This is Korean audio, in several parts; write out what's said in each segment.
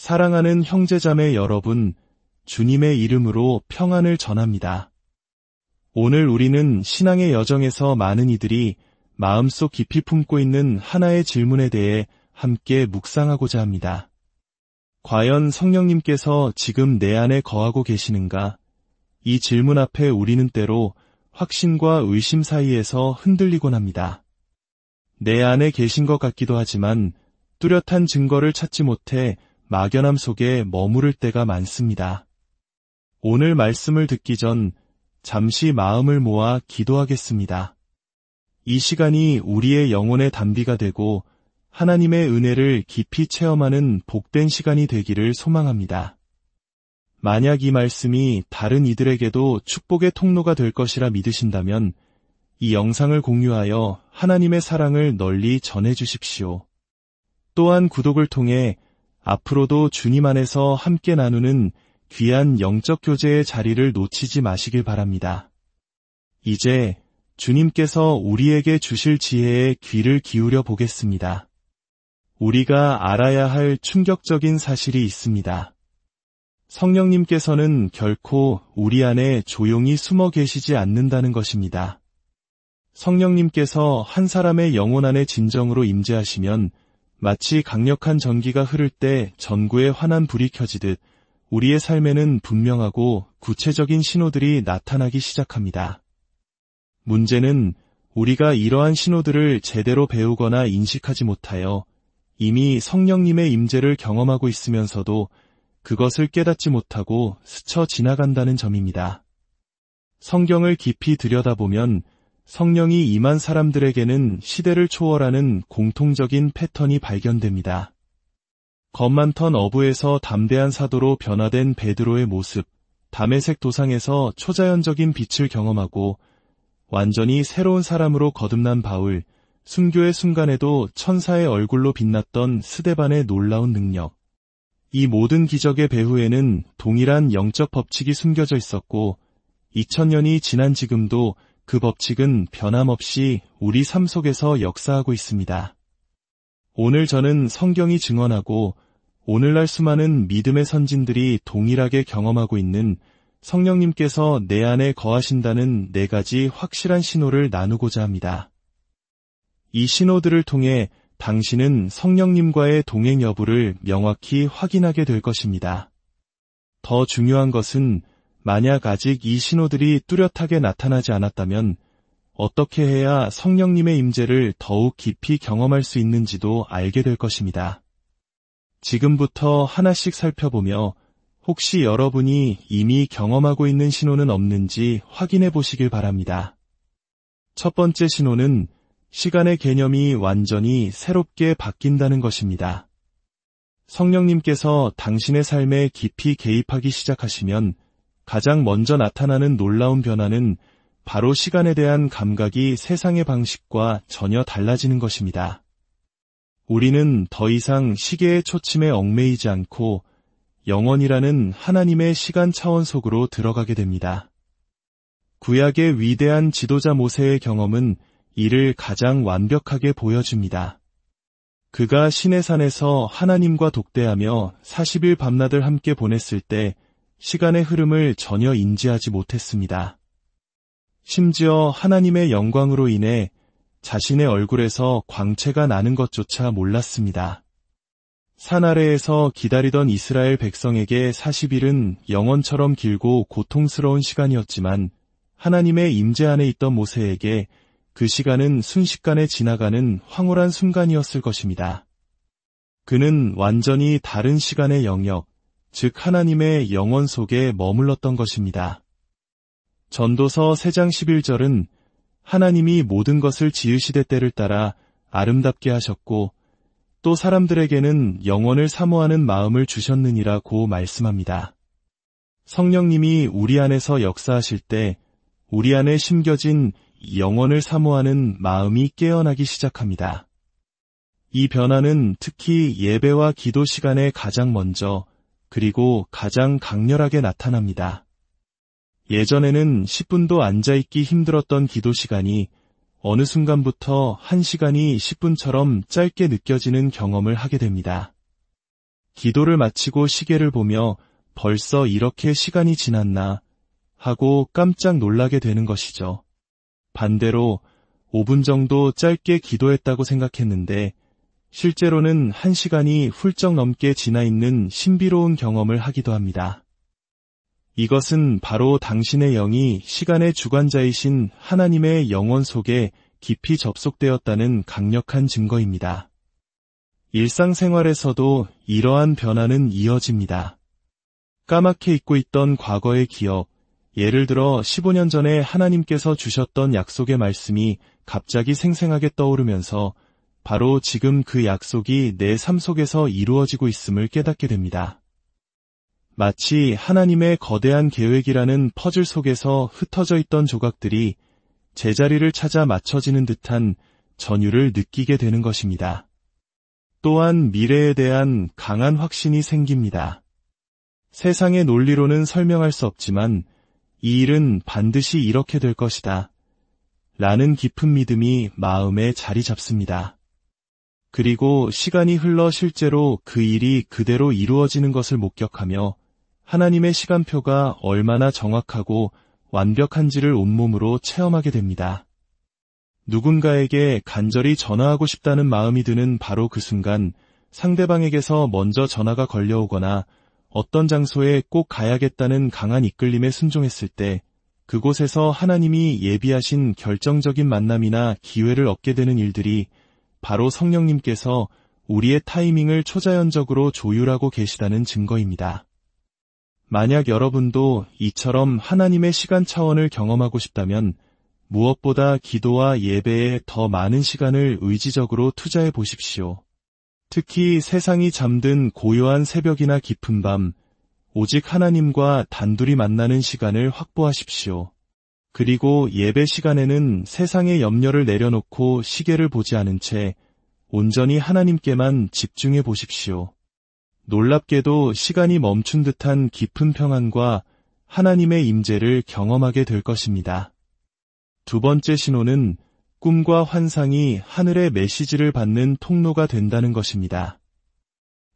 사랑하는 형제자매 여러분, 주님의 이름으로 평안을 전합니다. 오늘 우리는 신앙의 여정에서 많은 이들이 마음속 깊이 품고 있는 하나의 질문에 대해 함께 묵상하고자 합니다. 과연 성령님께서 지금 내 안에 거하고 계시는가? 이 질문 앞에 우리는 때로 확신과 의심 사이에서 흔들리곤 합니다. 내 안에 계신 것 같기도 하지만 뚜렷한 증거를 찾지 못해 막연함 속에 머무를 때가 많습니다. 오늘 말씀을 듣기 전 잠시 마음을 모아 기도하겠습니다. 이 시간이 우리의 영혼의 단비가 되고 하나님의 은혜를 깊이 체험하는 복된 시간이 되기를 소망합니다. 만약 이 말씀이 다른 이들에게도 축복의 통로가 될 것이라 믿으신다면 이 영상을 공유하여 하나님의 사랑을 널리 전해주십시오. 또한 구독을 통해 앞으로도 주님 안에서 함께 나누는 귀한 영적 교제의 자리를 놓치지 마시길 바랍니다. 이제 주님께서 우리에게 주실 지혜에 귀를 기울여 보겠습니다. 우리가 알아야 할 충격적인 사실이 있습니다. 성령님께서는 결코 우리 안에 조용히 숨어 계시지 않는다는 것입니다. 성령님께서 한 사람의 영혼 안에 진정으로 임재하시면 마치 강력한 전기가 흐를 때 전구에 환한 불이 켜지듯 우리의 삶에는 분명하고 구체적인 신호들이 나타나기 시작합니다. 문제는 우리가 이러한 신호들을 제대로 배우거나 인식하지 못하여 이미 성령님의 임재를 경험하고 있으면서도 그것을 깨닫지 못하고 스쳐 지나간다는 점입니다. 성경을 깊이 들여다보면 성령이 임한 사람들에게는 시대를 초월하는 공통적인 패턴이 발견됩니다. 겁 많던 어부에서 담대한 사도로 변화된 베드로의 모습, 다메섹 도상에서 초자연적인 빛을 경험하고 완전히 새로운 사람으로 거듭난 바울, 순교의 순간에도 천사의 얼굴로 빛났던 스데반의 놀라운 능력. 이 모든 기적의 배후에는 동일한 영적 법칙이 숨겨져 있었고 2000년이 지난 지금도 그 법칙은 변함없이 우리 삶 속에서 역사하고 있습니다. 오늘 저는 성경이 증언하고 오늘날 수많은 믿음의 선진들이 동일하게 경험하고 있는 성령님께서 내 안에 거하신다는 4가지 확실한 신호를 나누고자 합니다. 이 신호들을 통해 당신은 성령님과의 동행 여부를 명확히 확인하게 될 것입니다. 더 중요한 것은 만약 아직 이 신호들이 뚜렷하게 나타나지 않았다면 어떻게 해야 성령님의 임재를 더욱 깊이 경험할 수 있는지도 알게 될 것입니다. 지금부터 하나씩 살펴보며 혹시 여러분이 이미 경험하고 있는 신호는 없는지 확인해 보시길 바랍니다. 첫 번째 신호는 시간의 개념이 완전히 새롭게 바뀐다는 것입니다. 성령님께서 당신의 삶에 깊이 개입하기 시작하시면 가장 먼저 나타나는 놀라운 변화는 바로 시간에 대한 감각이 세상의 방식과 전혀 달라지는 것입니다. 우리는 더 이상 시계의 초침에 얽매이지 않고 영원이라는 하나님의 시간 차원 속으로 들어가게 됩니다. 구약의 위대한 지도자 모세의 경험은 이를 가장 완벽하게 보여줍니다. 그가 시내산에서 하나님과 독대하며 40일 밤낮을 함께 보냈을 때 시간의 흐름을 전혀 인지하지 못했습니다. 심지어 하나님의 영광으로 인해 자신의 얼굴에서 광채가 나는 것조차 몰랐습니다. 산 아래에서 기다리던 이스라엘 백성에게 40일은 영원처럼 길고 고통스러운 시간이었지만 하나님의 임재 안에 있던 모세에게 그 시간은 순식간에 지나가는 황홀한 순간이었을 것입니다. 그는 완전히 다른 시간의 영역, 즉 하나님의 영원 속에 머물렀던 것입니다. 전도서 3장 11절은 하나님이 모든 것을 지으시되 때를 따라 아름답게 하셨고 또 사람들에게는 영원을 사모하는 마음을 주셨느니라고 말씀합니다. 성령님이 우리 안에서 역사하실 때 우리 안에 심겨진 영원을 사모하는 마음이 깨어나기 시작합니다. 이 변화는 특히 예배와 기도 시간에 가장 먼저 그리고 가장 강렬하게 나타납니다. 예전에는 10분도 앉아있기 힘들었던 기도 시간이 어느 순간부터 1시간이 10분처럼 짧게 느껴지는 경험을 하게 됩니다. 기도를 마치고 시계를 보며 벌써 이렇게 시간이 지났나 하고 깜짝 놀라게 되는 것이죠. 반대로 5분 정도 짧게 기도했다고 생각했는데 실제로는 1시간이 훌쩍 넘게 지나 있는 신비로운 경험을 하기도 합니다. 이것은 바로 당신의 영이 시간의 주관자이신 하나님의 영원 속에 깊이 접속되었다는 강력한 증거입니다. 일상생활에서도 이러한 변화는 이어집니다. 까맣게 잊고 있던 과거의 기억, 예를 들어 15년 전에 하나님께서 주셨던 약속의 말씀이 갑자기 생생하게 떠오르면서 바로 지금 그 약속이 내 삶 속에서 이루어지고 있음을 깨닫게 됩니다. 마치 하나님의 거대한 계획이라는 퍼즐 속에서 흩어져 있던 조각들이 제자리를 찾아 맞춰지는 듯한 전율을 느끼게 되는 것입니다. 또한 미래에 대한 강한 확신이 생깁니다. 세상의 논리로는 설명할 수 없지만 이 일은 반드시 이렇게 될 것이다. 라는 깊은 믿음이 마음에 자리 잡습니다. 그리고 시간이 흘러 실제로 그 일이 그대로 이루어지는 것을 목격하며 하나님의 시간표가 얼마나 정확하고 완벽한지를 온몸으로 체험하게 됩니다. 누군가에게 간절히 전화하고 싶다는 마음이 드는 바로 그 순간 상대방에게서 먼저 전화가 걸려오거나 어떤 장소에 꼭 가야겠다는 강한 이끌림에 순종했을 때 그곳에서 하나님이 예비하신 결정적인 만남이나 기회를 얻게 되는 일들이 바로 성령님께서 우리의 타이밍을 초자연적으로 조율하고 계시다는 증거입니다. 만약 여러분도 이처럼 하나님의 시간 차원을 경험하고 싶다면 무엇보다 기도와 예배에 더 많은 시간을 의지적으로 투자해 보십시오. 특히 세상이 잠든 고요한 새벽이나 깊은 밤, 오직 하나님과 단둘이 만나는 시간을 확보하십시오. 그리고 예배 시간에는 세상의 염려를 내려놓고 시계를 보지 않은 채 온전히 하나님께만 집중해 보십시오. 놀랍게도 시간이 멈춘 듯한 깊은 평안과 하나님의 임재를 경험하게 될 것입니다. 두 번째 신호는 꿈과 환상이 하늘의 메시지를 받는 통로가 된다는 것입니다.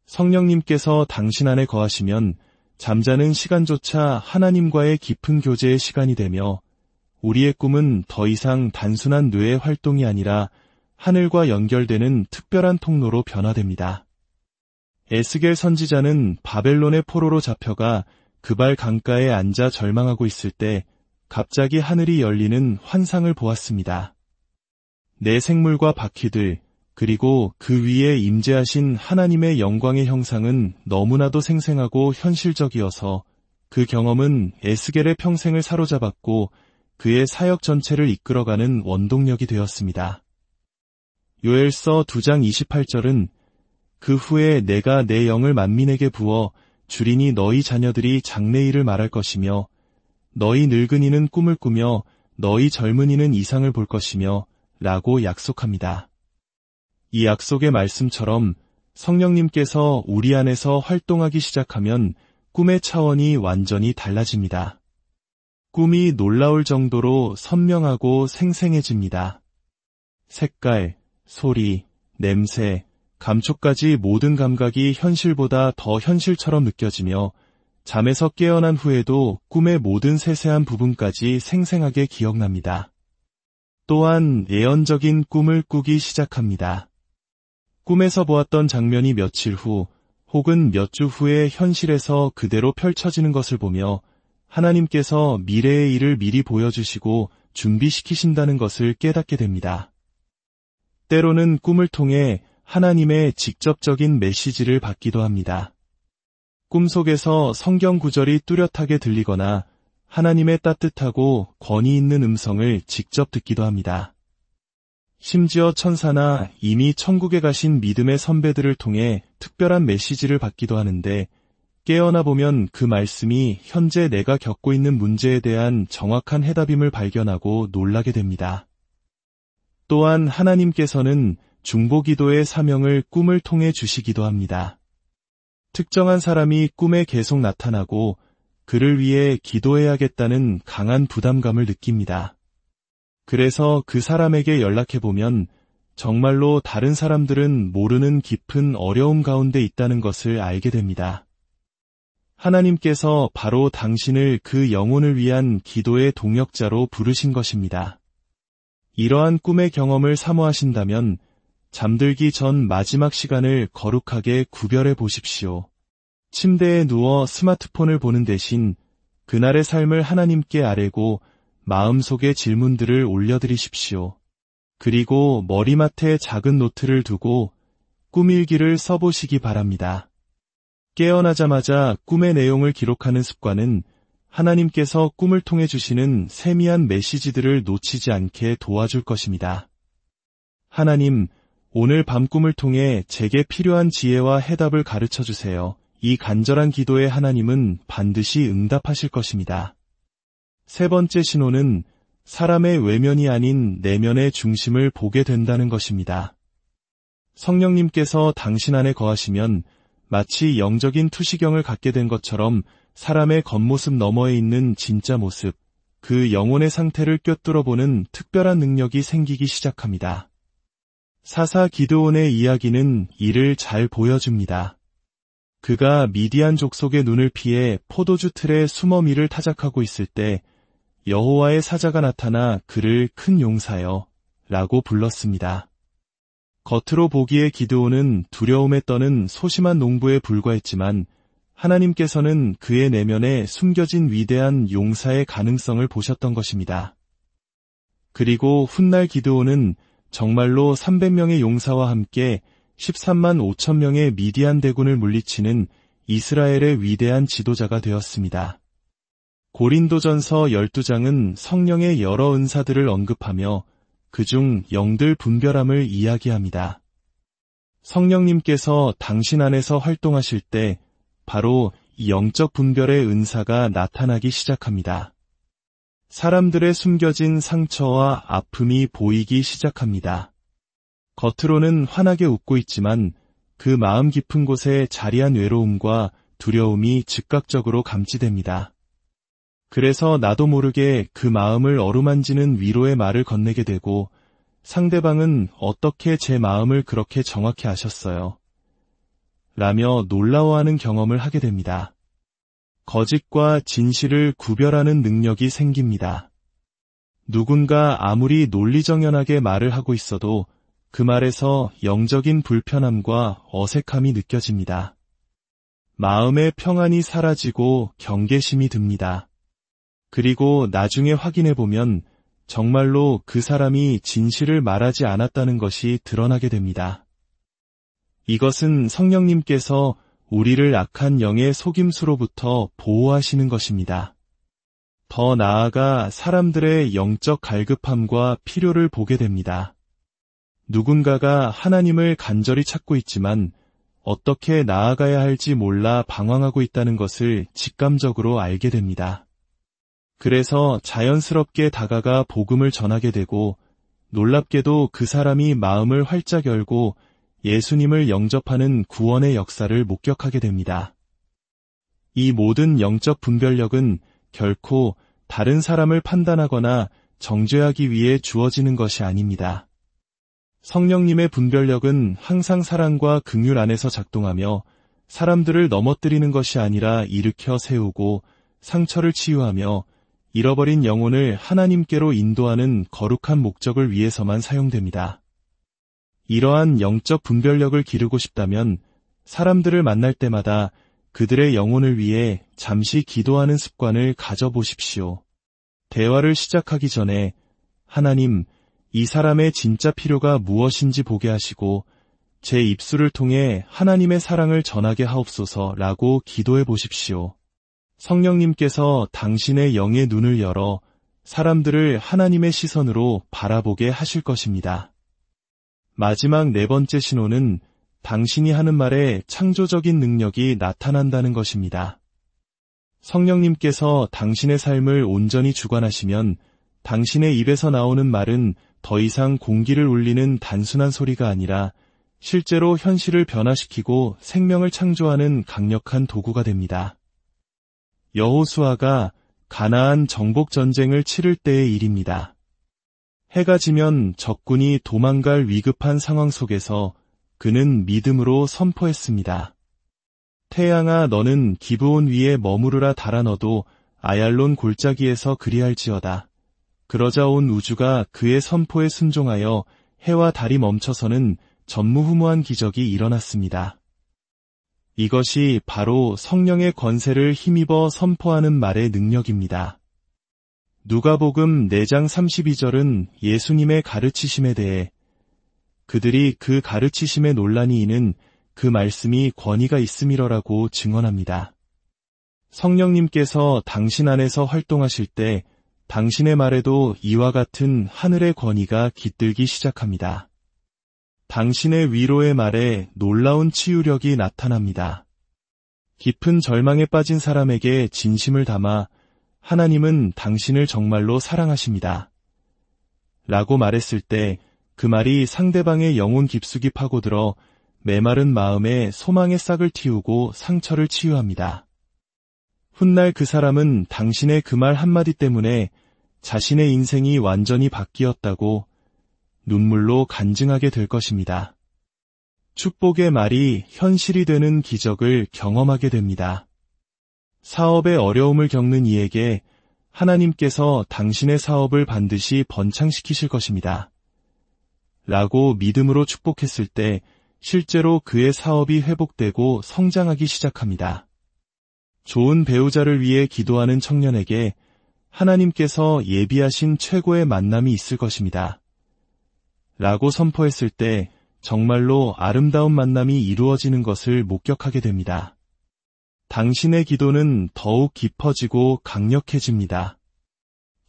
성령님께서 당신 안에 거하시면 잠자는 시간조차 하나님과의 깊은 교제의 시간이 되며 우리의 꿈은 더 이상 단순한 뇌의 활동이 아니라 하늘과 연결되는 특별한 통로로 변화됩니다. 에스겔 선지자는 바벨론의 포로로 잡혀가 그발 강가에 앉아 절망하고 있을 때 갑자기 하늘이 열리는 환상을 보았습니다. 내 생물과 바퀴들, 그리고 그 위에 임재하신 하나님의 영광의 형상은 너무나도 생생하고 현실적이어서 그 경험은 에스겔의 평생을 사로잡았고 그의 사역 전체를 이끌어가는 원동력이 되었습니다. 요엘서 2장 28절은 그 후에 내가 내 영을 만민에게 부어 주리니 너희 자녀들이 장래일을 말할 것이며 너희 늙은이는 꿈을 꾸며 너희 젊은이는 이상을 볼 것이며 라고 약속합니다. 이 약속의 말씀처럼 성령님께서 우리 안에서 활동하기 시작하면 꿈의 차원이 완전히 달라집니다. 꿈이 놀라울 정도로 선명하고 생생해집니다. 색깔, 소리, 냄새, 감촉까지 모든 감각이 현실보다 더 현실처럼 느껴지며 잠에서 깨어난 후에도 꿈의 모든 세세한 부분까지 생생하게 기억납니다. 또한 예언적인 꿈을 꾸기 시작합니다. 꿈에서 보았던 장면이 며칠 후 혹은 몇 주 후에 현실에서 그대로 펼쳐지는 것을 보며 하나님께서 미래의 일을 미리 보여주시고 준비시키신다는 것을 깨닫게 됩니다. 때로는 꿈을 통해 하나님의 직접적인 메시지를 받기도 합니다. 꿈속에서 성경 구절이 뚜렷하게 들리거나 하나님의 따뜻하고 권위 있는 음성을 직접 듣기도 합니다. 심지어 천사나 이미 천국에 가신 믿음의 선배들을 통해 특별한 메시지를 받기도 하는데 깨어나 보면 그 말씀이 현재 내가 겪고 있는 문제에 대한 정확한 해답임을 발견하고 놀라게 됩니다. 또한 하나님께서는 중보기도의 사명을 꿈을 통해 주시기도 합니다. 특정한 사람이 꿈에 계속 나타나고 그를 위해 기도해야겠다는 강한 부담감을 느낍니다. 그래서 그 사람에게 연락해보면 정말로 다른 사람들은 모르는 깊은 어려움 가운데 있다는 것을 알게 됩니다. 하나님께서 바로 당신을 그 영혼을 위한 기도의 동역자로 부르신 것입니다. 이러한 꿈의 경험을 사모하신다면 잠들기 전 마지막 시간을 거룩하게 구별해 보십시오. 침대에 누워 스마트폰을 보는 대신 그날의 삶을 하나님께 아뢰고 마음속의 질문들을 올려드리십시오. 그리고 머리맡에 작은 노트를 두고 꿈일기를 써보시기 바랍니다. 깨어나자마자 꿈의 내용을 기록하는 습관은 하나님께서 꿈을 통해 주시는 세미한 메시지들을 놓치지 않게 도와줄 것입니다. 하나님, 오늘 밤 꿈을 통해 제게 필요한 지혜와 해답을 가르쳐 주세요. 이 간절한 기도에 하나님은 반드시 응답하실 것입니다. 세 번째 신호는 사람의 외면이 아닌 내면의 중심을 보게 된다는 것입니다. 성령님께서 당신 안에 거하시면 마치 영적인 투시경을 갖게 된 것처럼 사람의 겉모습 너머에 있는 진짜 모습, 그 영혼의 상태를 꿰뚫어 보는 특별한 능력이 생기기 시작합니다. 사사 기드온의 이야기는 이를 잘 보여줍니다. 그가 미디안 족속의 눈을 피해 포도주 틀에 숨어 밀을 타작하고 있을 때 여호와의 사자가 나타나 그를 큰 용사여 라고 불렀습니다. 겉으로 보기에 기드온은 두려움에 떠는 소심한 농부에 불과했지만 하나님께서는 그의 내면에 숨겨진 위대한 용사의 가능성을 보셨던 것입니다. 그리고 훗날 기드온은 정말로 300명의 용사와 함께 13만 5천 명의 미디안 대군을 물리치는 이스라엘의 위대한 지도자가 되었습니다. 고린도전서 12장은 성령의 여러 은사들을 언급하며 그중 영들 분별함을 이야기합니다. 성령님께서 당신 안에서 활동하실 때 바로 이 영적 분별의 은사가 나타나기 시작합니다. 사람들의 숨겨진 상처와 아픔이 보이기 시작합니다. 겉으로는 환하게 웃고 있지만 그 마음 깊은 곳에 자리한 외로움과 두려움이 즉각적으로 감지됩니다. 그래서 나도 모르게 그 마음을 어루만지는 위로의 말을 건네게 되고 상대방은 어떻게 제 마음을 그렇게 정확히 아셨어요? 라며 놀라워하는 경험을 하게 됩니다. 거짓과 진실을 구별하는 능력이 생깁니다. 누군가 아무리 논리정연하게 말을 하고 있어도 그 말에서 영적인 불편함과 어색함이 느껴집니다. 마음의 평안이 사라지고 경계심이 듭니다. 그리고 나중에 확인해보면 정말로 그 사람이 진실을 말하지 않았다는 것이 드러나게 됩니다. 이것은 성령님께서 우리를 악한 영의 속임수로부터 보호하시는 것입니다. 더 나아가 사람들의 영적 갈급함과 필요를 보게 됩니다. 누군가가 하나님을 간절히 찾고 있지만 어떻게 나아가야 할지 몰라 방황하고 있다는 것을 직감적으로 알게 됩니다. 그래서 자연스럽게 다가가 복음을 전하게 되고 놀랍게도 그 사람이 마음을 활짝 열고 예수님을 영접하는 구원의 역사를 목격하게 됩니다. 이 모든 영적 분별력은 결코 다른 사람을 판단하거나 정죄하기 위해 주어지는 것이 아닙니다. 성령님의 분별력은 항상 사랑과 긍휼 안에서 작동하며 사람들을 넘어뜨리는 것이 아니라 일으켜 세우고 상처를 치유하며 잃어버린 영혼을 하나님께로 인도하는 거룩한 목적을 위해서만 사용됩니다. 이러한 영적 분별력을 기르고 싶다면 사람들을 만날 때마다 그들의 영혼을 위해 잠시 기도하는 습관을 가져보십시오. 대화를 시작하기 전에 하나님, 이 사람의 진짜 필요가 무엇인지 보게 하시고 제 입술을 통해 하나님의 사랑을 전하게 하옵소서라고 기도해 보십시오. 성령님께서 당신의 영의 눈을 열어 사람들을 하나님의 시선으로 바라보게 하실 것입니다. 마지막 네 번째 신호는 당신이 하는 말에 창조적인 능력이 나타난다는 것입니다. 성령님께서 당신의 삶을 온전히 주관하시면 당신의 입에서 나오는 말은 더 이상 공기를 울리는 단순한 소리가 아니라 실제로 현실을 변화시키고 생명을 창조하는 강력한 도구가 됩니다. 여호수아가 가나안 정복 전쟁을 치를 때의 일입니다. 해가 지면 적군이 도망갈 위급한 상황 속에서 그는 믿음으로 선포했습니다. 태양아 너는 기브온 위에 머무르라 달아 너도 아얄론 골짜기에서 그리할지어다. 그러자 온 우주가 그의 선포에 순종하여 해와 달이 멈춰서는 전무후무한 기적이 일어났습니다. 이것이 바로 성령의 권세를 힘입어 선포하는 말의 능력입니다. 누가복음 4장 32절은 예수님의 가르치심에 대해 그들이 그 가르치심에 논란이 있는 그 말씀이 권위가 있음이러라고 증언합니다. 성령님께서 당신 안에서 활동하실 때 당신의 말에도 이와 같은 하늘의 권위가 깃들기 시작합니다. 당신의 위로의 말에 놀라운 치유력이 나타납니다. 깊은 절망에 빠진 사람에게 진심을 담아 하나님은 당신을 정말로 사랑하십니다. 라고 말했을 때 그 말이 상대방의 영혼 깊숙이 파고들어 메마른 마음에 소망의 싹을 틔우고 상처를 치유합니다. 훗날 그 사람은 당신의 그 말 한마디 때문에 자신의 인생이 완전히 바뀌었다고 눈물로 간증하게 될 것입니다. 축복의 말이 현실이 되는 기적을 경험하게 됩니다. 사업에 어려움을 겪는 이에게 하나님께서 당신의 사업을 반드시 번창시키실 것입니다. 라고 믿음으로 축복했을 때 실제로 그의 사업이 회복되고 성장하기 시작합니다. 좋은 배우자를 위해 기도하는 청년에게 하나님께서 예비하신 최고의 만남이 있을 것입니다. 라고 선포했을 때 정말로 아름다운 만남이 이루어지는 것을 목격하게 됩니다. 당신의 기도는 더욱 깊어지고 강력해집니다.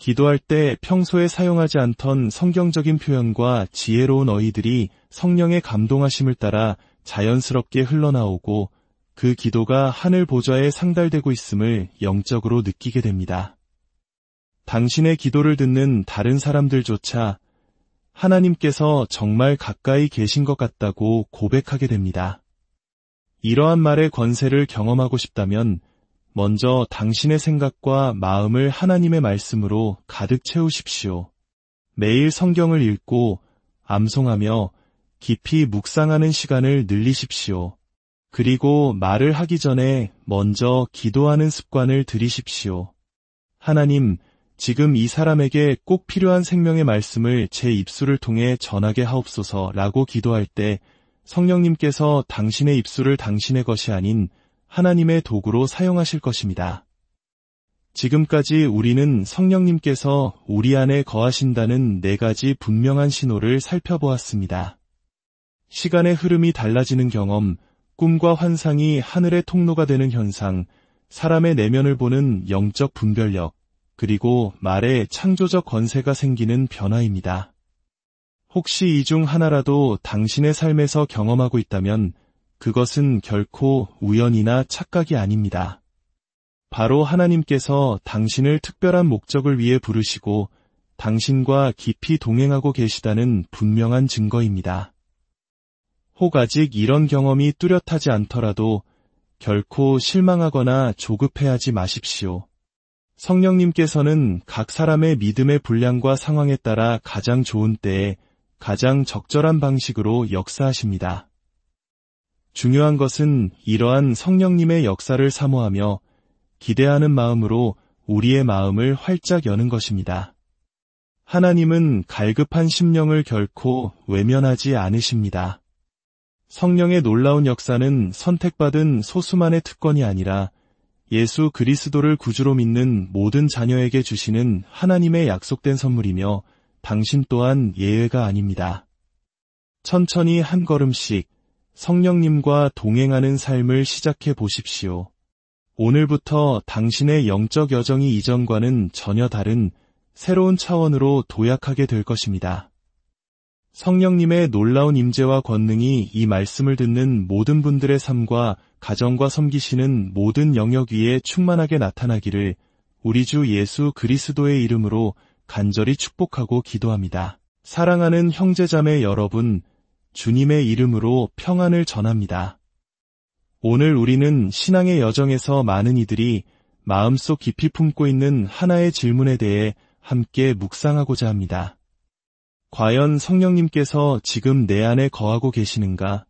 기도할 때 평소에 사용하지 않던 성경적인 표현과 지혜로운 어휘들이 성령의 감동하심을 따라 자연스럽게 흘러나오고 그 기도가 하늘 보좌에 상달되고 있음을 영적으로 느끼게 됩니다. 당신의 기도를 듣는 다른 사람들조차 하나님께서 정말 가까이 계신 것 같다고 고백하게 됩니다. 이러한 말의 권세를 경험하고 싶다면 먼저 당신의 생각과 마음을 하나님의 말씀으로 가득 채우십시오. 매일 성경을 읽고 암송하며 깊이 묵상하는 시간을 늘리십시오. 그리고 말을 하기 전에 먼저 기도하는 습관을 들이십시오. 하나님, 지금 이 사람에게 꼭 필요한 생명의 말씀을 제 입술을 통해 전하게 하옵소서라고 기도할 때 성령님께서 당신의 입술을 당신의 것이 아닌 하나님의 도구로 사용하실 것입니다. 지금까지 우리는 성령님께서 우리 안에 거하신다는 4가지 분명한 신호를 살펴보았습니다. 시간의 흐름이 달라지는 경험, 꿈과 환상이 하늘의 통로가 되는 현상, 사람의 내면을 보는 영적 분별력, 그리고 말에 창조적 권세가 생기는 변화입니다. 혹시 이 중 하나라도 당신의 삶에서 경험하고 있다면 그것은 결코 우연이나 착각이 아닙니다. 바로 하나님께서 당신을 특별한 목적을 위해 부르시고 당신과 깊이 동행하고 계시다는 분명한 증거입니다. 혹 아직 이런 경험이 뚜렷하지 않더라도 결코 실망하거나 조급해하지 마십시오. 성령님께서는 각 사람의 믿음의 분량과 상황에 따라 가장 좋은 때에 가장 적절한 방식으로 역사하십니다. 중요한 것은 이러한 성령님의 역사를 사모하며 기대하는 마음으로 우리의 마음을 활짝 여는 것입니다. 하나님은 갈급한 심령을 결코 외면하지 않으십니다. 성령의 놀라운 역사는 선택받은 소수만의 특권이 아니라 예수 그리스도를 구주로 믿는 모든 자녀에게 주시는 하나님의 약속된 선물이며 당신 또한 예외가 아닙니다. 천천히 한 걸음씩 성령님과 동행하는 삶을 시작해 보십시오. 오늘부터 당신의 영적 여정이 이전과는 전혀 다른 새로운 차원으로 도약하게 될 것입니다. 성령님의 놀라운 임재와 권능이 이 말씀을 듣는 모든 분들의 삶과 가정과 섬기시는 모든 영역 위에 충만하게 나타나기를 우리 주 예수 그리스도의 이름으로 간절히 축복하고 기도합니다. 사랑하는 형제자매 여러분, 주님의 이름으로 평안을 전합니다. 오늘 우리는 신앙의 여정에서 많은 이들이 마음속 깊이 품고 있는 하나의 질문에 대해 함께 묵상하고자 합니다. 과연 성령님께서 지금 내 안에 거하고 계시는가?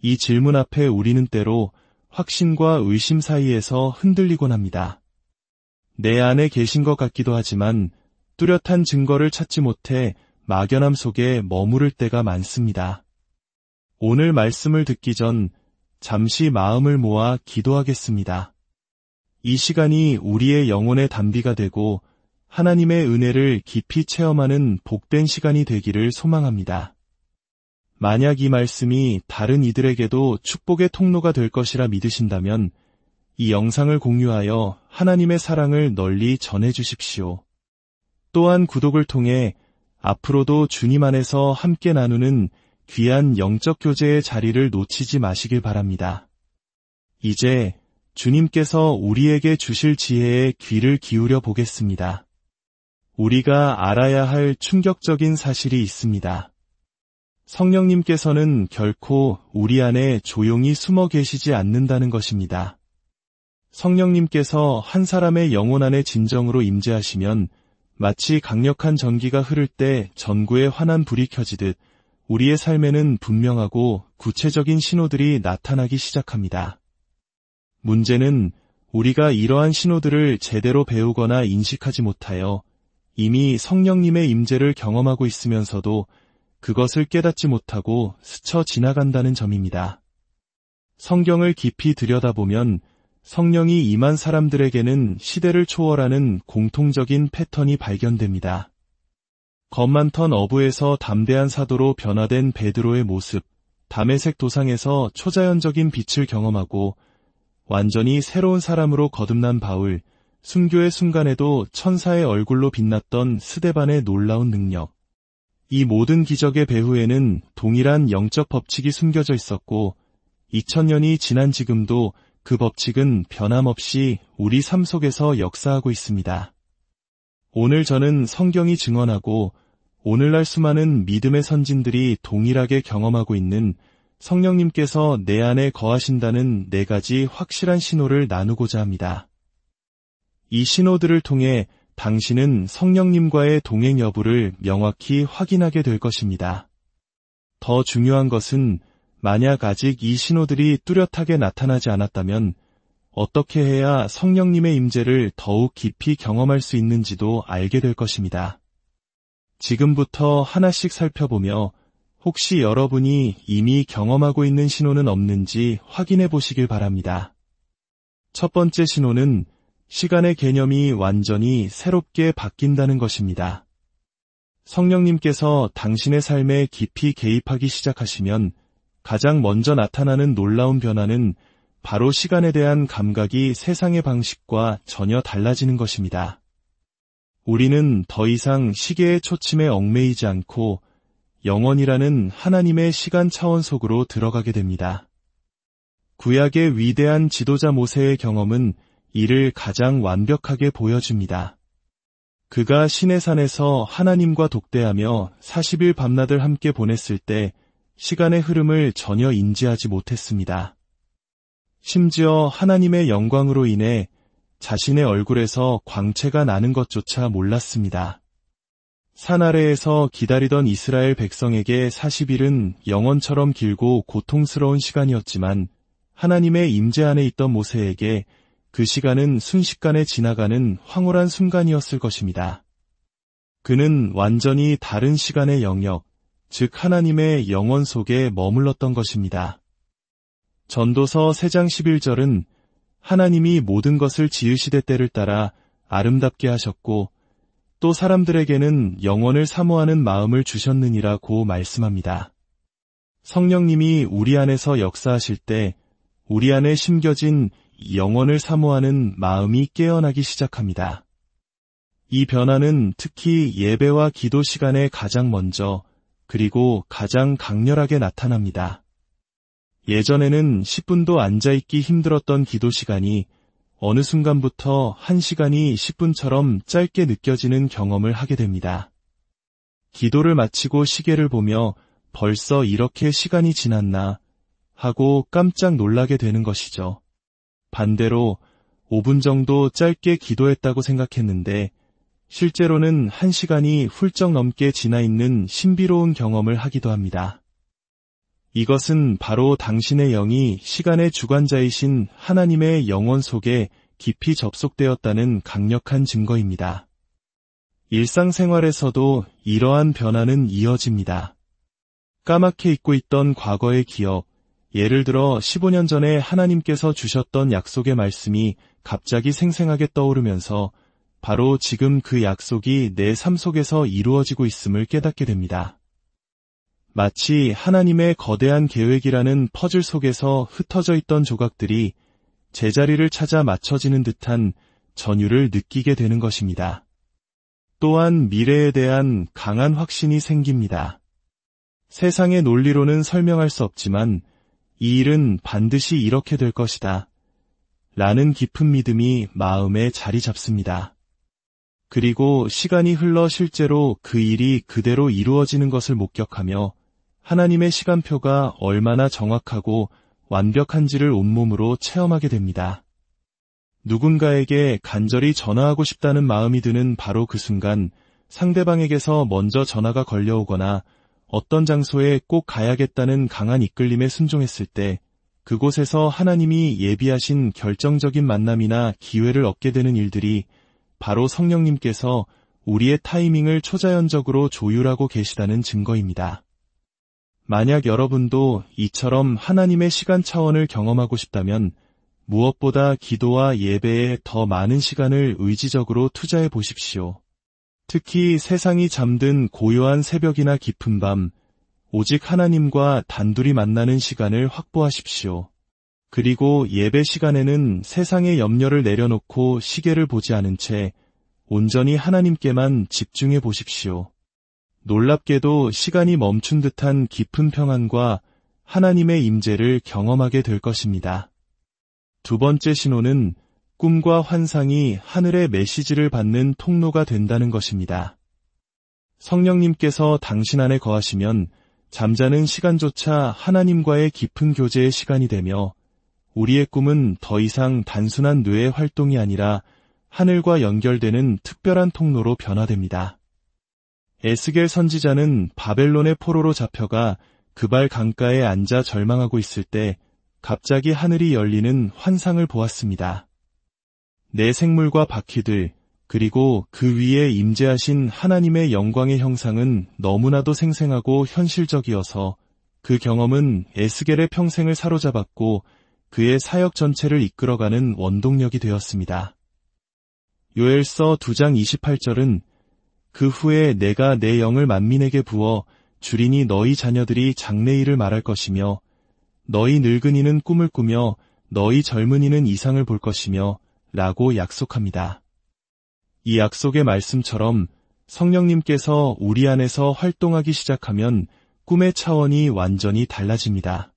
이 질문 앞에 우리는 때로 확신과 의심 사이에서 흔들리곤 합니다. 내 안에 계신 것 같기도 하지만 뚜렷한 증거를 찾지 못해 막연함 속에 머무를 때가 많습니다. 오늘 말씀을 듣기 전 잠시 마음을 모아 기도하겠습니다. 이 시간이 우리의 영혼의 단비가 되고 하나님의 은혜를 깊이 체험하는 복된 시간이 되기를 소망합니다. 만약 이 말씀이 다른 이들에게도 축복의 통로가 될 것이라 믿으신다면 이 영상을 공유하여 하나님의 사랑을 널리 전해주십시오. 또한 구독을 통해 앞으로도 주님 안에서 함께 나누는 귀한 영적 교제의 자리를 놓치지 마시길 바랍니다. 이제 주님께서 우리에게 주실 지혜에 귀를 기울여 보겠습니다. 우리가 알아야 할 충격적인 사실이 있습니다. 성령님께서는 결코 우리 안에 조용히 숨어 계시지 않는다는 것입니다. 성령님께서 한 사람의 영혼 안에 진정으로 임재하시면 마치 강력한 전기가 흐를 때 전구에 환한 불이 켜지듯 우리의 삶에는 분명하고 구체적인 신호들이 나타나기 시작합니다. 문제는 우리가 이러한 신호들을 제대로 배우거나 인식하지 못하여 이미 성령님의 임재를 경험하고 있으면서도 그것을 깨닫지 못하고 스쳐 지나간다는 점입니다. 성경을 깊이 들여다보면 성령이 임한 사람들에게는 시대를 초월하는 공통적인 패턴이 발견됩니다. 겁 많던 어부에서 담대한 사도로 변화된 베드로의 모습, 다메섹 도상에서 초자연적인 빛을 경험하고 완전히 새로운 사람으로 거듭난 바울, 순교의 순간에도 천사의 얼굴로 빛났던 스데반의 놀라운 능력. 이 모든 기적의 배후에는 동일한 영적 법칙이 숨겨져 있었고 2000년이 지난 지금도 그 법칙은 변함없이 우리 삶 속에서 역사하고 있습니다. 오늘 저는 성경이 증언하고 오늘날 수많은 믿음의 선진들이 동일하게 경험하고 있는 성령님께서 내 안에 거하신다는 4가지 확실한 신호를 나누고자 합니다. 이 신호들을 통해 당신은 성령님과의 동행 여부를 명확히 확인하게 될 것입니다. 더 중요한 것은 만약 아직 이 신호들이 뚜렷하게 나타나지 않았다면 어떻게 해야 성령님의 임재를 더욱 깊이 경험할 수 있는지도 알게 될 것입니다. 지금부터 하나씩 살펴보며 혹시 여러분이 이미 경험하고 있는 신호는 없는지 확인해 보시길 바랍니다. 첫 번째 신호는 시간의 개념이 완전히 새롭게 바뀐다는 것입니다. 성령님께서 당신의 삶에 깊이 개입하기 시작하시면 가장 먼저 나타나는 놀라운 변화는 바로 시간에 대한 감각이 세상의 방식과 전혀 달라지는 것입니다. 우리는 더 이상 시계의 초침에 얽매이지 않고 영원이라는 하나님의 시간 차원 속으로 들어가게 됩니다. 구약의 위대한 지도자 모세의 경험은 이를 가장 완벽하게 보여줍니다. 그가 시내산에서 하나님과 독대하며 40일 밤낮을 함께 보냈을 때 시간의 흐름을 전혀 인지하지 못했습니다. 심지어 하나님의 영광으로 인해 자신의 얼굴에서 광채가 나는 것조차 몰랐습니다. 산 아래에서 기다리던 이스라엘 백성에게 40일은 영원처럼 길고 고통스러운 시간이었지만 하나님의 임재 안에 있던 모세에게 그 시간은 순식간에 지나가는 황홀한 순간이었을 것입니다. 그는 완전히 다른 시간의 영역, 즉 하나님의 영원 속에 머물렀던 것입니다. 전도서 3장 11절은 하나님이 모든 것을 지으시되 때를 따라 아름답게 하셨고 또 사람들에게는 영원을 사모하는 마음을 주셨느니라고 말씀합니다. 성령님이 우리 안에서 역사하실 때 우리 안에 심겨진 영원을 사모하는 마음이 깨어나기 시작합니다. 이 변화는 특히 예배와 기도 시간에 가장 먼저 그리고 가장 강렬하게 나타납니다. 예전에는 10분도 앉아있기 힘들었던 기도 시간이 어느 순간부터 1시간이 10분처럼 짧게 느껴지는 경험을 하게 됩니다. 기도를 마치고 시계를 보며 벌써 이렇게 시간이 지났나 하고 깜짝 놀라게 되는 것이죠. 반대로 5분 정도 짧게 기도했다고 생각했는데 실제로는 1시간이 훌쩍 넘게 지나 있는 신비로운 경험을 하기도 합니다. 이것은 바로 당신의 영이 시간의 주관자이신 하나님의 영원 속에 깊이 접속되었다는 강력한 증거입니다. 일상생활에서도 이러한 변화는 이어집니다. 까맣게 잊고 있던 과거의 기억, 예를 들어 15년 전에 하나님께서 주셨던 약속의 말씀이 갑자기 생생하게 떠오르면서 바로 지금 그 약속이 내 삶 속에서 이루어지고 있음을 깨닫게 됩니다. 마치 하나님의 거대한 계획이라는 퍼즐 속에서 흩어져 있던 조각들이 제자리를 찾아 맞춰지는 듯한 전율을 느끼게 되는 것입니다. 또한 미래에 대한 강한 확신이 생깁니다. 세상의 논리로는 설명할 수 없지만 이 일은 반드시 이렇게 될 것이다. 라는 깊은 믿음이 마음에 자리 잡습니다. 그리고 시간이 흘러 실제로 그 일이 그대로 이루어지는 것을 목격하며 하나님의 시간표가 얼마나 정확하고 완벽한지를 온몸으로 체험하게 됩니다. 누군가에게 간절히 전화하고 싶다는 마음이 드는 바로 그 순간 상대방에게서 먼저 전화가 걸려오거나 어떤 장소에 꼭 가야겠다는 강한 이끌림에 순종했을 때 그곳에서 하나님이 예비하신 결정적인 만남이나 기회를 얻게 되는 일들이 바로 성령님께서 우리의 타이밍을 초자연적으로 조율하고 계시다는 증거입니다. 만약 여러분도 이처럼 하나님의 시간 차원을 경험하고 싶다면 무엇보다 기도와 예배에 더 많은 시간을 의지적으로 투자해 보십시오. 특히 세상이 잠든 고요한 새벽이나 깊은 밤, 오직 하나님과 단둘이 만나는 시간을 확보하십시오. 그리고 예배 시간에는 세상의 염려를 내려놓고 시계를 보지 않은 채 온전히 하나님께만 집중해 보십시오. 놀랍게도 시간이 멈춘 듯한 깊은 평안과 하나님의 임재를 경험하게 될 것입니다. 두 번째 신호는 꿈과 환상이 하늘의 메시지를 받는 통로가 된다는 것입니다. 성령님께서 당신 안에 거하시면 잠자는 시간조차 하나님과의 깊은 교제의 시간이 되며 우리의 꿈은 더 이상 단순한 뇌의 활동이 아니라 하늘과 연결되는 특별한 통로로 변화됩니다. 에스겔 선지자는 바벨론의 포로로 잡혀가 그발 강가에 앉아 절망하고 있을 때 갑자기 하늘이 열리는 환상을 보았습니다. 내 생물과 바퀴들, 그리고 그 위에 임재하신 하나님의 영광의 형상은 너무나도 생생하고 현실적이어서 그 경험은 에스겔의 평생을 사로잡았고 그의 사역 전체를 이끌어가는 원동력이 되었습니다. 요엘서 2장 28절은 그 후에 내가 내 영을 만민에게 부어 주리니 너희 자녀들이 장래일을 말할 것이며 너희 늙은이는 꿈을 꾸며 너희 젊은이는 이상을 볼 것이며 라고 약속합니다. 이 약속의 말씀처럼 성령님께서 우리 안에서 활동하기 시작하면 꿈의 차원이 완전히 달라집니다.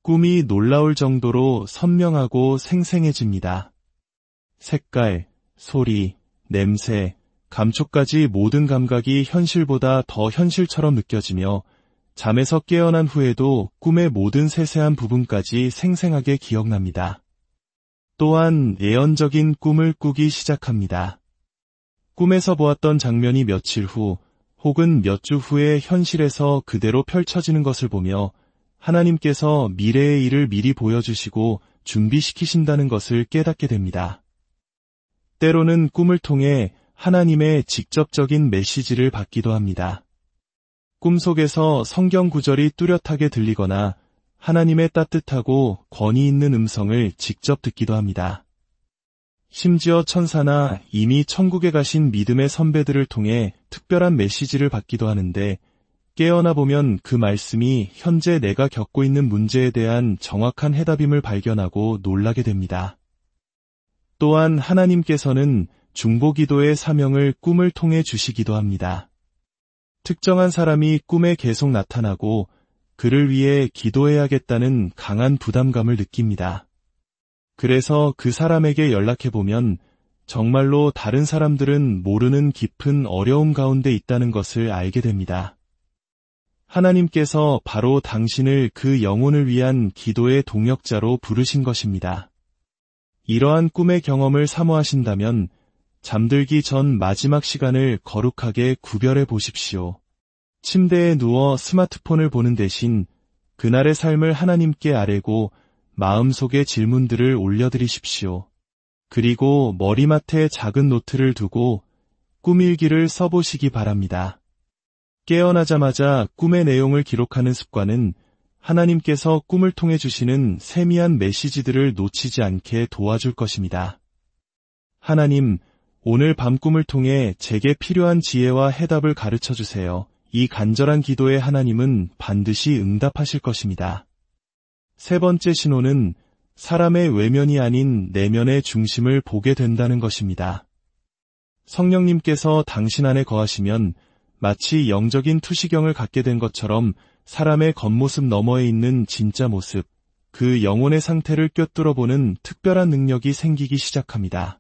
꿈이 놀라울 정도로 선명하고 생생해집니다. 색깔, 소리, 냄새, 감촉까지 모든 감각이 현실보다 더 현실처럼 느껴지며 잠에서 깨어난 후에도 꿈의 모든 세세한 부분까지 생생하게 기억납니다. 또한 예언적인 꿈을 꾸기 시작합니다. 꿈에서 보았던 장면이 며칠 후 혹은 몇 주 후에 현실에서 그대로 펼쳐지는 것을 보며 하나님께서 미래의 일을 미리 보여주시고 준비시키신다는 것을 깨닫게 됩니다. 때로는 꿈을 통해 하나님의 직접적인 메시지를 받기도 합니다. 꿈속에서 성경 구절이 뚜렷하게 들리거나 하나님의 따뜻하고 권위 있는 음성을 직접 듣기도 합니다. 심지어 천사나 이미 천국에 가신 믿음의 선배들을 통해 특별한 메시지를 받기도 하는데 깨어나 보면 그 말씀이 현재 내가 겪고 있는 문제에 대한 정확한 해답임을 발견하고 놀라게 됩니다. 또한 하나님께서는 중보기도의 사명을 꿈을 통해 주시기도 합니다. 특정한 사람이 꿈에 계속 나타나고 그를 위해 기도해야겠다는 강한 부담감을 느낍니다. 그래서 그 사람에게 연락해보면 정말로 다른 사람들은 모르는 깊은 어려움 가운데 있다는 것을 알게 됩니다. 하나님께서 바로 당신을 그 영혼을 위한 기도의 동역자로 부르신 것입니다. 이러한 꿈의 경험을 사모하신다면 잠들기 전 마지막 시간을 거룩하게 구별해 보십시오. 침대에 누워 스마트폰을 보는 대신 그날의 삶을 하나님께 아뢰고 마음속의 질문들을 올려드리십시오. 그리고 머리맡에 작은 노트를 두고 꿈일기를 써보시기 바랍니다. 깨어나자마자 꿈의 내용을 기록하는 습관은 하나님께서 꿈을 통해 주시는 세미한 메시지들을 놓치지 않게 도와줄 것입니다. 하나님, 오늘 밤 꿈을 통해 제게 필요한 지혜와 해답을 가르쳐 주세요. 이 간절한 기도에 하나님은 반드시 응답하실 것입니다. 세 번째 신호는 사람의 외면이 아닌 내면의 중심을 보게 된다는 것입니다. 성령님께서 당신 안에 거하시면 마치 영적인 투시경을 갖게 된 것처럼 사람의 겉모습 너머에 있는 진짜 모습, 그 영혼의 상태를 꿰뚫어 보는 특별한 능력이 생기기 시작합니다.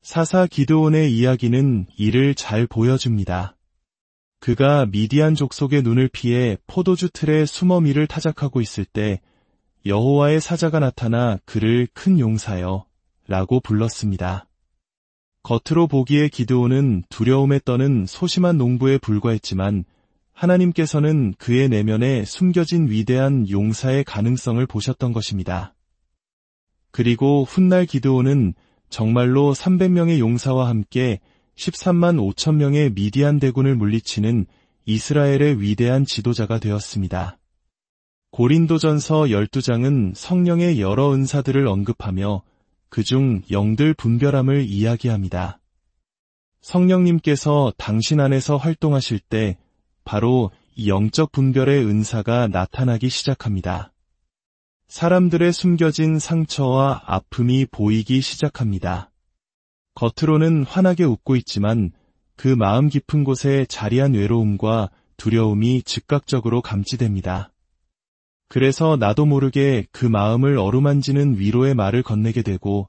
사사 기드온의 이야기는 이를 잘 보여줍니다. 그가 미디안 족속의 눈을 피해 포도주 틀에 숨어 밀을 타작하고 있을 때 여호와의 사자가 나타나 그를 큰 용사여 라고 불렀습니다. 겉으로 보기에 기드온은 두려움에 떠는 소심한 농부에 불과했지만 하나님께서는 그의 내면에 숨겨진 위대한 용사의 가능성을 보셨던 것입니다. 그리고 훗날 기드온은 정말로 300명의 용사와 함께 13만 5천 명의 미디안 대군을 물리치는 이스라엘의 위대한 지도자가 되었습니다. 고린도전서 12장은 성령의 여러 은사들을 언급하며 그중 영들 분별함을 이야기합니다. 성령님께서 당신 안에서 활동하실 때 바로 이 영적 분별의 은사가 나타나기 시작합니다. 사람들의 숨겨진 상처와 아픔이 보이기 시작합니다. 겉으로는 환하게 웃고 있지만 그 마음 깊은 곳에 자리한 외로움과 두려움이 즉각적으로 감지됩니다. 그래서 나도 모르게 그 마음을 어루만지는 위로의 말을 건네게 되고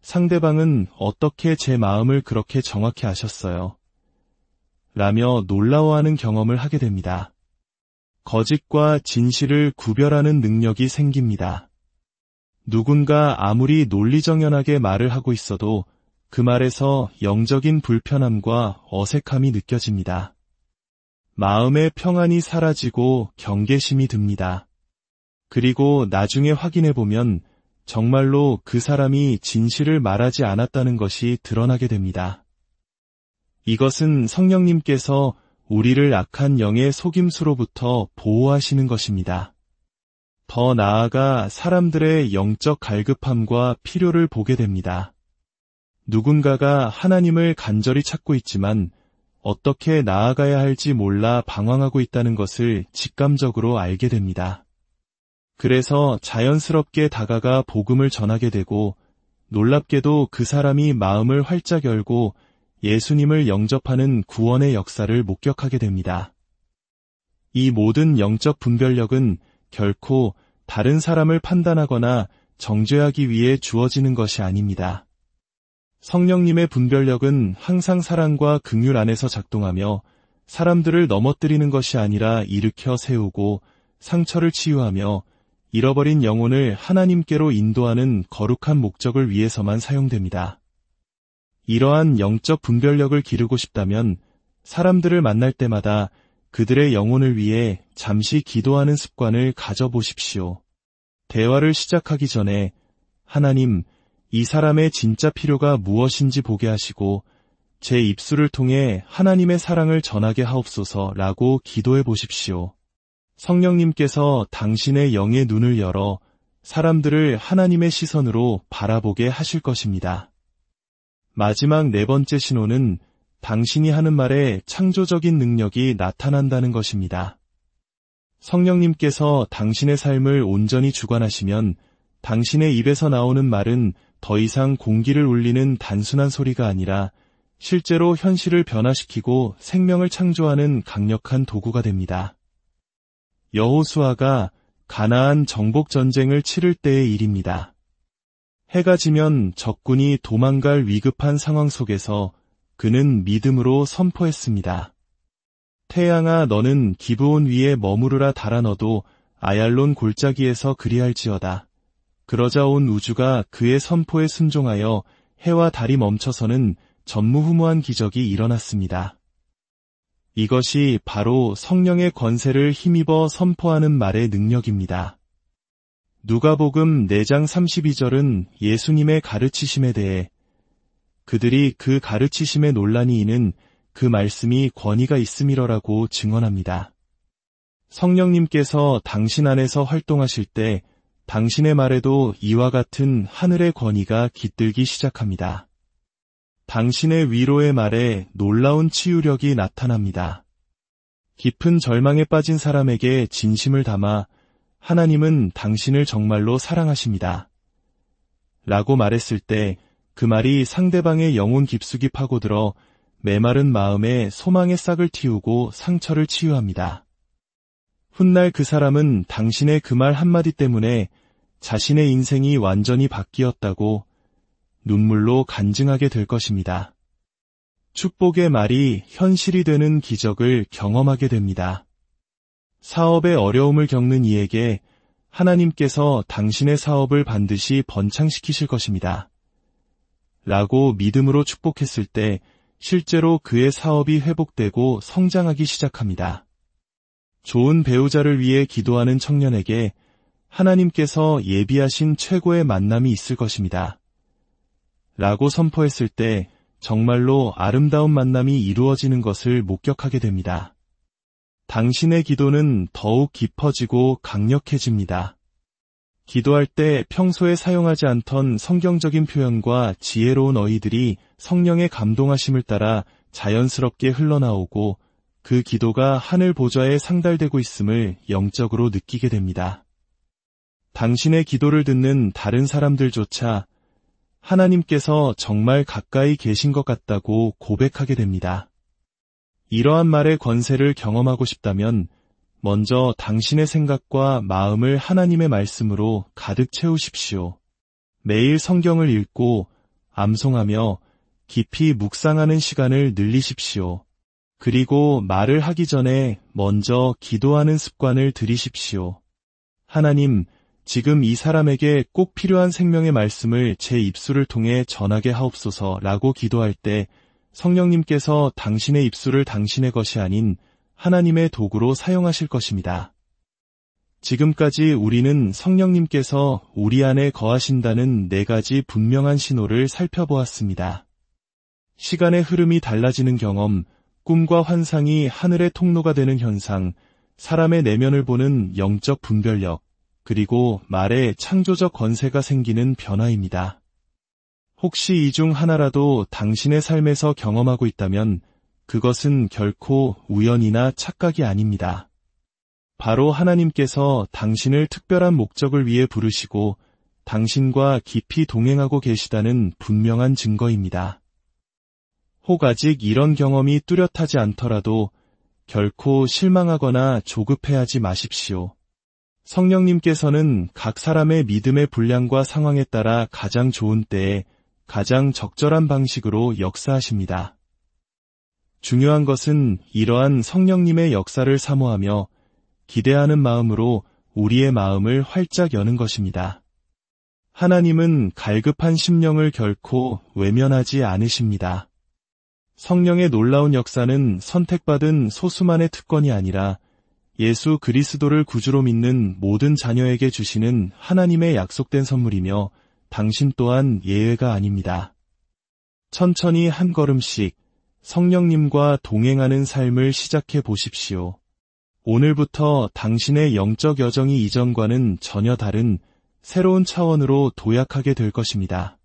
상대방은 어떻게 제 마음을 그렇게 정확히 아셨어요? 라며 놀라워하는 경험을 하게 됩니다. 거짓과 진실을 구별하는 능력이 생깁니다. 누군가 아무리 논리정연하게 말을 하고 있어도 그 말에서 영적인 불편함과 어색함이 느껴집니다. 마음의 평안이 사라지고 경계심이 듭니다. 그리고 나중에 확인해보면 정말로 그 사람이 진실을 말하지 않았다는 것이 드러나게 됩니다. 이것은 성령님께서 우리를 악한 영의 속임수로부터 보호하시는 것입니다. 더 나아가 사람들의 영적 갈급함과 필요를 보게 됩니다. 누군가가 하나님을 간절히 찾고 있지만 어떻게 나아가야 할지 몰라 방황하고 있다는 것을 직감적으로 알게 됩니다. 그래서 자연스럽게 다가가 복음을 전하게 되고 놀랍게도 그 사람이 마음을 활짝 열고 예수님을 영접하는 구원의 역사를 목격하게 됩니다. 이 모든 영적 분별력은 결코 다른 사람을 판단하거나 정죄하기 위해 주어지는 것이 아닙니다. 성령님의 분별력은 항상 사랑과 긍휼 안에서 작동하며 사람들을 넘어뜨리는 것이 아니라 일으켜 세우고 상처를 치유하며 잃어버린 영혼을 하나님께로 인도하는 거룩한 목적을 위해서만 사용됩니다. 이러한 영적 분별력을 기르고 싶다면 사람들을 만날 때마다 그들의 영혼을 위해 잠시 기도하는 습관을 가져보십시오. 대화를 시작하기 전에 하나님, 이 사람의 진짜 필요가 무엇인지 보게 하시고 제 입술을 통해 하나님의 사랑을 전하게 하옵소서라고 기도해 보십시오. 성령님께서 당신의 영의 눈을 열어 사람들을 하나님의 시선으로 바라보게 하실 것입니다. 마지막 네 번째 신호는 당신이 하는 말에 창조적인 능력이 나타난다는 것입니다. 성령님께서 당신의 삶을 온전히 주관하시면 당신의 입에서 나오는 말은 더 이상 공기를 울리는 단순한 소리가 아니라 실제로 현실을 변화시키고 생명을 창조하는 강력한 도구가 됩니다. 여호수아가 가나안 정복 전쟁을 치를 때의 일입니다. 해가 지면 적군이 도망갈 위급한 상황 속에서 그는 믿음으로 선포했습니다. 태양아, 너는 기브온 위에 머무르라 달아 너도 아얄론 골짜기에서 그리할지어다. 그러자 온 우주가 그의 선포에 순종하여 해와 달이 멈춰서는 전무후무한 기적이 일어났습니다. 이것이 바로 성령의 권세를 힘입어 선포하는 말의 능력입니다. 누가복음 4장 32절은 예수님의 가르치심에 대해 그들이 그 가르치심에 논란이 이는 그 말씀이 권위가 있음이러라고 증언합니다. 성령님께서 당신 안에서 활동하실 때 당신의 말에도 이와 같은 하늘의 권위가 깃들기 시작합니다. 당신의 위로의 말에 놀라운 치유력이 나타납니다. 깊은 절망에 빠진 사람에게 진심을 담아 하나님은 당신을 정말로 사랑하십니다. 라고 말했을 때 그 말이 상대방의 영혼 깊숙이 파고들어 메마른 마음에 소망의 싹을 틔우고 상처를 치유합니다. 훗날 그 사람은 당신의 그 말 한마디 때문에 자신의 인생이 완전히 바뀌었다고 눈물로 간증하게 될 것입니다. 축복의 말이 현실이 되는 기적을 경험하게 됩니다. 사업에 어려움을 겪는 이에게 하나님께서 당신의 사업을 반드시 번창시키실 것입니다. 라고 믿음으로 축복했을 때 실제로 그의 사업이 회복되고 성장하기 시작합니다. 좋은 배우자를 위해 기도하는 청년에게 하나님께서 예비하신 최고의 만남이 있을 것입니다. 라고 선포했을 때 정말로 아름다운 만남이 이루어지는 것을 목격하게 됩니다. 당신의 기도는 더욱 깊어지고 강력해집니다. 기도할 때 평소에 사용하지 않던 성경적인 표현과 지혜로운 어휘들이 성령의 감동하심을 따라 자연스럽게 흘러나오고 그 기도가 하늘 보좌에 상달되고 있음을 영적으로 느끼게 됩니다. 당신의 기도를 듣는 다른 사람들조차 하나님께서 정말 가까이 계신 것 같다고 고백하게 됩니다. 이러한 말의 권세를 경험하고 싶다면 먼저 당신의 생각과 마음을 하나님의 말씀으로 가득 채우십시오. 매일 성경을 읽고 암송하며 깊이 묵상하는 시간을 늘리십시오. 그리고 말을 하기 전에 먼저 기도하는 습관을 들이십시오. 하나님, 지금 이 사람에게 꼭 필요한 생명의 말씀을 제 입술을 통해 전하게 하옵소서라고 기도할 때 성령님께서 당신의 입술을 당신의 것이 아닌 하나님의 도구로 사용하실 것입니다. 지금까지 우리는 성령님께서 우리 안에 거하신다는 4가지 분명한 신호를 살펴보았습니다. 시간의 흐름이 달라지는 경험, 꿈과 환상이 하늘의 통로가 되는 현상, 사람의 내면을 보는 영적 분별력, 그리고 말에 창조적 권세가 생기는 변화입니다. 혹시 이 중 하나라도 당신의 삶에서 경험하고 있다면 그것은 결코 우연이나 착각이 아닙니다. 바로 하나님께서 당신을 특별한 목적을 위해 부르시고 당신과 깊이 동행하고 계시다는 분명한 증거입니다. 혹 아직 이런 경험이 뚜렷하지 않더라도 결코 실망하거나 조급해하지 마십시오. 성령님께서는 각 사람의 믿음의 분량과 상황에 따라 가장 좋은 때에 가장 적절한 방식으로 역사하십니다. 중요한 것은 이러한 성령님의 역사를 사모하며 기대하는 마음으로 우리의 마음을 활짝 여는 것입니다. 하나님은 갈급한 심령을 결코 외면하지 않으십니다. 성령의 놀라운 역사는 선택받은 소수만의 특권이 아니라 예수 그리스도를 구주로 믿는 모든 자녀에게 주시는 하나님의 약속된 선물이며 당신 또한 예외가 아닙니다. 천천히 한 걸음씩 성령님과 동행하는 삶을 시작해 보십시오. 오늘부터 당신의 영적 여정이 이전과는 전혀 다른 새로운 차원으로 도약하게 될 것입니다.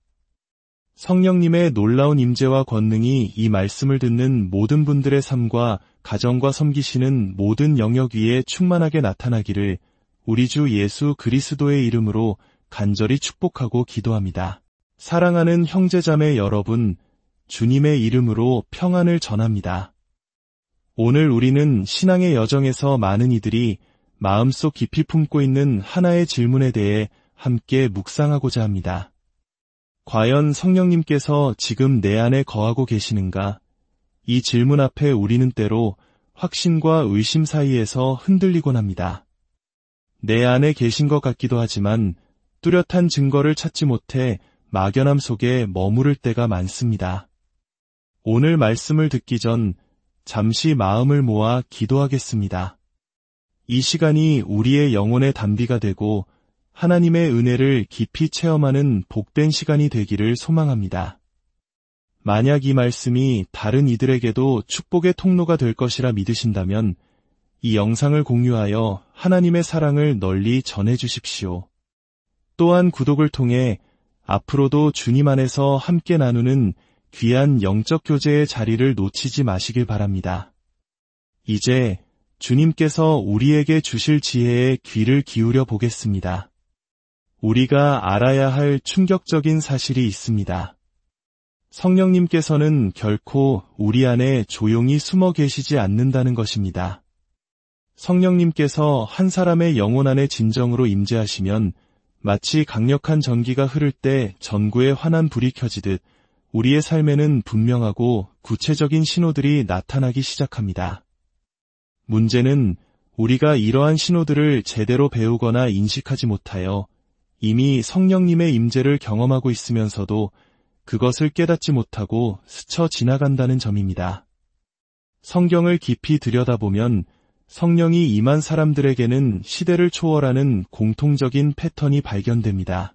성령님의 놀라운 임재와 권능이 이 말씀을 듣는 모든 분들의 삶과 가정과 섬기시는 모든 영역 위에 충만하게 나타나기를 우리 주 예수 그리스도의 이름으로 간절히 축복하고 기도합니다. 사랑하는 형제자매 여러분, 주님의 이름으로 평안을 전합니다. 오늘 우리는 신앙의 여정에서 많은 이들이 마음속 깊이 품고 있는 하나의 질문에 대해 함께 묵상하고자 합니다. 과연 성령님께서 지금 내 안에 거하고 계시는가? 이 질문 앞에 우리는 때로 확신과 의심 사이에서 흔들리곤 합니다. 내 안에 계신 것 같기도 하지만 뚜렷한 증거를 찾지 못해 막연함 속에 머무를 때가 많습니다. 오늘 말씀을 듣기 전 잠시 마음을 모아 기도하겠습니다. 이 시간이 우리의 영혼의 단비가 되고 하나님의 은혜를 깊이 체험하는 복된 시간이 되기를 소망합니다. 만약 이 말씀이 다른 이들에게도 축복의 통로가 될 것이라 믿으신다면 이 영상을 공유하여 하나님의 사랑을 널리 전해 주십시오. 또한 구독을 통해 앞으로도 주님 안에서 함께 나누는 귀한 영적 교제의 자리를 놓치지 마시길 바랍니다. 이제 주님께서 우리에게 주실 지혜에 귀를 기울여 보겠습니다. 우리가 알아야 할 충격적인 사실이 있습니다. 성령님께서는 결코 우리 안에 조용히 숨어 계시지 않는다는 것입니다. 성령님께서 한 사람의 영혼 안에 진정으로 임재하시면 마치 강력한 전기가 흐를 때 전구에 환한 불이 켜지듯 우리의 삶에는 분명하고 구체적인 신호들이 나타나기 시작합니다. 문제는 우리가 이러한 신호들을 제대로 배우거나 인식하지 못하여 이미 성령님의 임재를 경험하고 있으면서도 그것을 깨닫지 못하고 스쳐 지나간다는 점입니다. 성경을 깊이 들여다보면 성령이 임한 사람들에게는 시대를 초월하는 공통적인 패턴이 발견됩니다.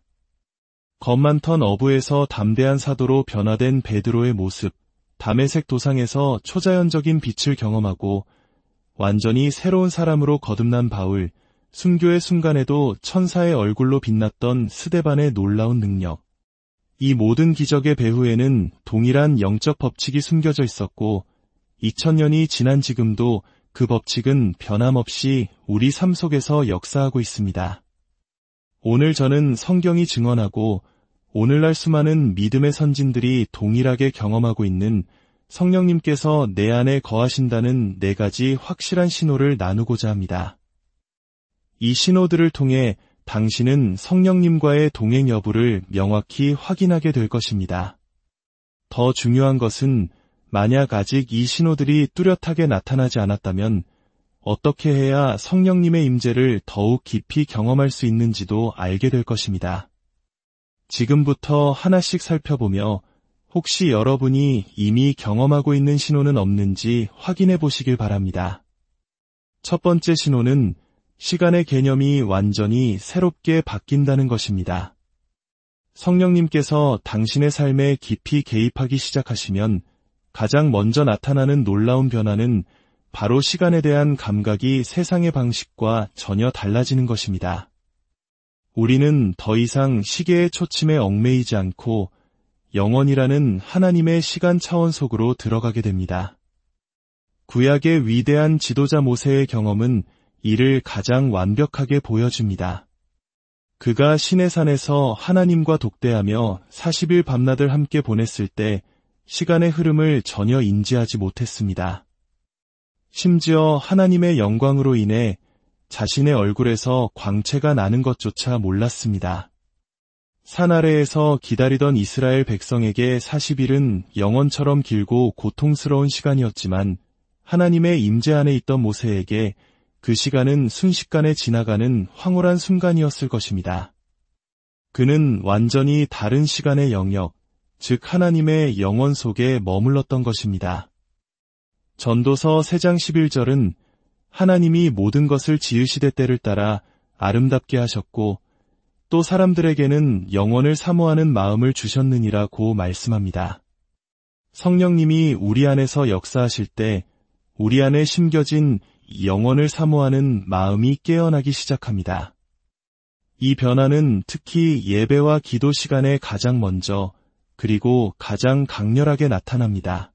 겁 많던 어부에서 담대한 사도로 변화된 베드로의 모습, 다메섹 도상에서 초자연적인 빛을 경험하고 완전히 새로운 사람으로 거듭난 바울, 순교의 순간에도 천사의 얼굴로 빛났던 스데반의 놀라운 능력. 이 모든 기적의 배후에는 동일한 영적 법칙이 숨겨져 있었고 2000년이 지난 지금도 그 법칙은 변함없이 우리 삶 속에서 역사하고 있습니다. 오늘 저는 성경이 증언하고 오늘날 수많은 믿음의 선진들이 동일하게 경험하고 있는 성령님께서 내 안에 거하신다는 4가지 확실한 신호를 나누고자 합니다. 이 신호들을 통해 당신은 성령님과의 동행 여부를 명확히 확인하게 될 것입니다. 더 중요한 것은 만약 아직 이 신호들이 뚜렷하게 나타나지 않았다면 어떻게 해야 성령님의 임재를 더욱 깊이 경험할 수 있는지도 알게 될 것입니다. 지금부터 하나씩 살펴보며 혹시 여러분이 이미 경험하고 있는 신호는 없는지 확인해 보시길 바랍니다. 첫 번째 신호는 시간의 개념이 완전히 새롭게 바뀐다는 것입니다. 성령님께서 당신의 삶에 깊이 개입하기 시작하시면 가장 먼저 나타나는 놀라운 변화는 바로 시간에 대한 감각이 세상의 방식과 전혀 달라지는 것입니다. 우리는 더 이상 시계의 초침에 얽매이지 않고 영원이라는 하나님의 시간 차원 속으로 들어가게 됩니다. 구약의 위대한 지도자 모세의 경험은 이를 가장 완벽하게 보여줍니다. 그가 시내산에서 하나님과 독대하며 40일 밤낮을 함께 보냈을 때 시간의 흐름을 전혀 인지하지 못했습니다. 심지어 하나님의 영광으로 인해 자신의 얼굴에서 광채가 나는 것조차 몰랐습니다. 산 아래에서 기다리던 이스라엘 백성에게 40일은 영원처럼 길고 고통스러운 시간이었지만 하나님의 임재 안에 있던 모세에게 그 시간은 순식간에 지나가는 황홀한 순간이었을 것입니다. 그는 완전히 다른 시간의 영역, 즉 하나님의 영원 속에 머물렀던 것입니다. 전도서 3장 11절은 하나님이 모든 것을 지으시되 때를 따라 아름답게 하셨고 또 사람들에게는 영원을 사모하는 마음을 주셨느니라고 말씀합니다. 성령님이 우리 안에서 역사하실 때 우리 안에 심겨진 영원을 사모하는 마음이 깨어나기 시작합니다. 이 변화는 특히 예배와 기도 시간에 가장 먼저 그리고 가장 강렬하게 나타납니다.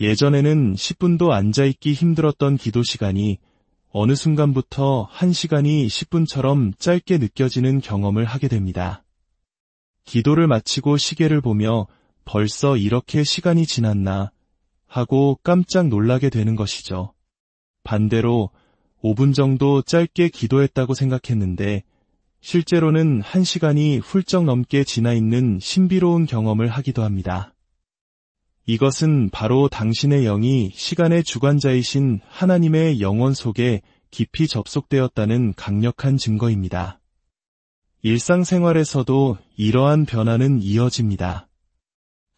예전에는 10분도 앉아있기 힘들었던 기도 시간이 어느 순간부터 1시간이 10분처럼 짧게 느껴지는 경험을 하게 됩니다. 기도를 마치고 시계를 보며 벌써 이렇게 시간이 지났나 하고 깜짝 놀라게 되는 것이죠. 반대로 5분 정도 짧게 기도했다고 생각했는데 실제로는 1시간이 훌쩍 넘게 지나 있는 신비로운 경험을 하기도 합니다. 이것은 바로 당신의 영이 시간의 주관자이신 하나님의 영원 속에 깊이 접속되었다는 강력한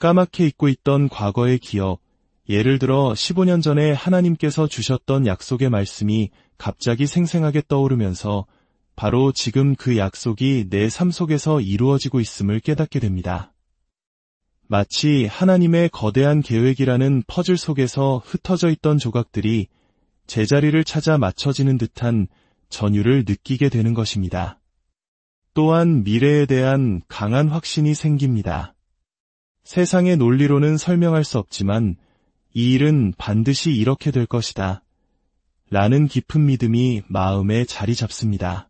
까맣게 잊고 있던 과거의 기억, 예를 들어 15년 전에 하나님께서 주셨던 약속의 말씀이 갑자기 생생하게 떠오르면서 바로 지금 그 약속이 내 삶 속에서 이루어지고 있음을 깨닫게 됩니다. 마치 하나님의 거대한 계획이라는 퍼즐 속에서 흩어져 있던 조각들이 제자리를 찾아 맞춰지는 듯한 전율을 느끼게 되는 것입니다. 또한 미래에 대한 강한 확신이 생깁니다. 세상의 논리로는 설명할 수 없지만 이 일은 반드시 이렇게 될 것이다. 라는 깊은 믿음이 마음에 자리 잡습니다.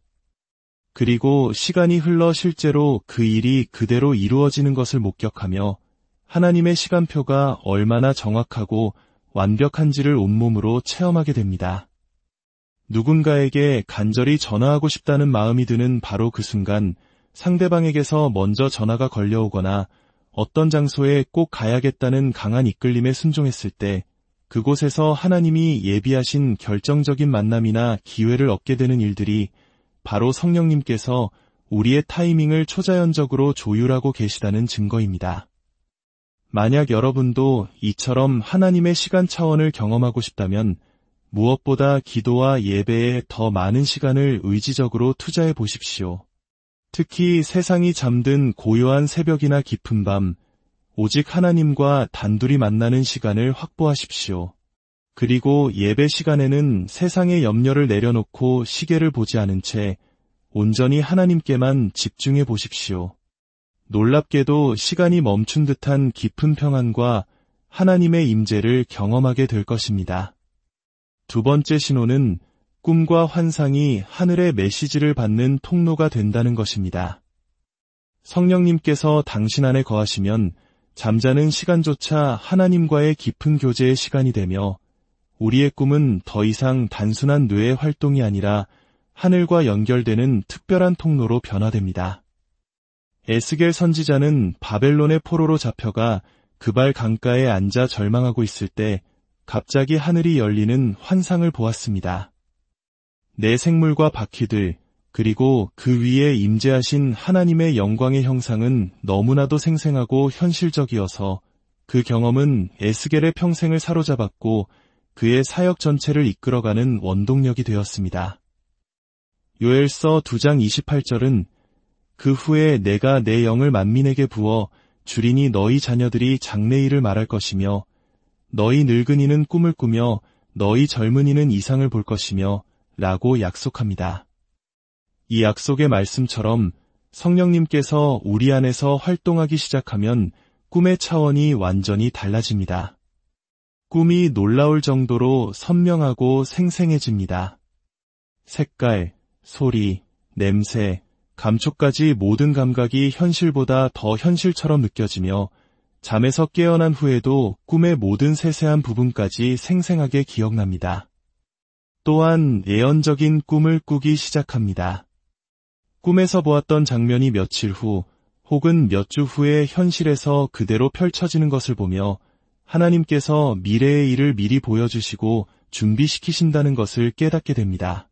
그리고 시간이 흘러 실제로 그 일이 그대로 이루어지는 것을 목격하며 하나님의 시간표가 얼마나 정확하고 완벽한지를 온몸으로 체험하게 됩니다. 누군가에게 간절히 전화하고 싶다는 마음이 드는 바로 그 순간 상대방에게서 먼저 전화가 걸려오거나 어떤 장소에 꼭 가야겠다는 강한 이끌림에 순종했을 때 그곳에서 하나님이 예비하신 결정적인 만남이나 기회를 얻게 되는 일들이 바로 성령님께서 우리의 타이밍을 초자연적으로 조율하고 계시다는 증거입니다. 만약 여러분도 이처럼 하나님의 시간 차원을 경험하고 싶다면 무엇보다 기도와 예배에 더 많은 시간을 의지적으로 투자해 보십시오. 특히 세상이 잠든 고요한 새벽이나 깊은 밤, 오직 하나님과 단둘이 만나는 시간을 확보하십시오. 그리고 예배 시간에는 세상의 염려를 내려놓고 시계를 보지 않은 채 온전히 하나님께만 집중해 보십시오. 놀랍게도 시간이 멈춘 듯한 깊은 평안과 하나님의 임재를 경험하게 될 것입니다. 두 번째 신호는 꿈과 환상이 하늘의 메시지를 받는 통로가 된다는 것입니다. 성령님께서 당신 안에 거하시면 잠자는 시간조차 하나님과의 깊은 교제의 시간이 되며 우리의 꿈은 더 이상 단순한 뇌의 활동이 아니라 하늘과 연결되는 특별한 통로로 변화됩니다. 에스겔 선지자는 바벨론의 포로로 잡혀가 그발 강가에 앉아 절망하고 있을 때 갑자기 하늘이 열리는 환상을 보았습니다. 내 생물과 바퀴들, 그리고 그 위에 임재하신 하나님의 영광의 형상은 너무나도 생생하고 현실적이어서 그 경험은 에스겔의 평생을 사로잡았고 그의 사역 전체를 이끌어가는 원동력이 되었습니다. 요엘서 2장 28절은 그 후에 내가 내 영을 만민에게 부어 주리니 너희 자녀들이 장래일을 말할 것이며 너희 늙은이는 꿈을 꾸며 너희 젊은이는 이상을 볼 것이며 라고 약속합니다. 이 약속의 말씀처럼 성령님께서 우리 안에서 활동하기 시작하면 꿈의 차원이 완전히 달라집니다. 꿈이 놀라울 정도로 선명하고 생생해집니다. 색깔, 소리, 냄새, 감촉까지 모든 감각이 현실보다 더 현실처럼 느껴지며 잠에서 깨어난 후에도 꿈의 모든 세세한 부분까지 생생하게 기억납니다. 또한 예언적인 꿈을 꾸기 시작합니다. 꿈에서 보았던 장면이 며칠 후 혹은 몇 주 후에 현실에서 그대로 펼쳐지는 것을 보며 하나님께서 미래의 일을 미리 보여주시고 준비시키신다는 것을 깨닫게 됩니다.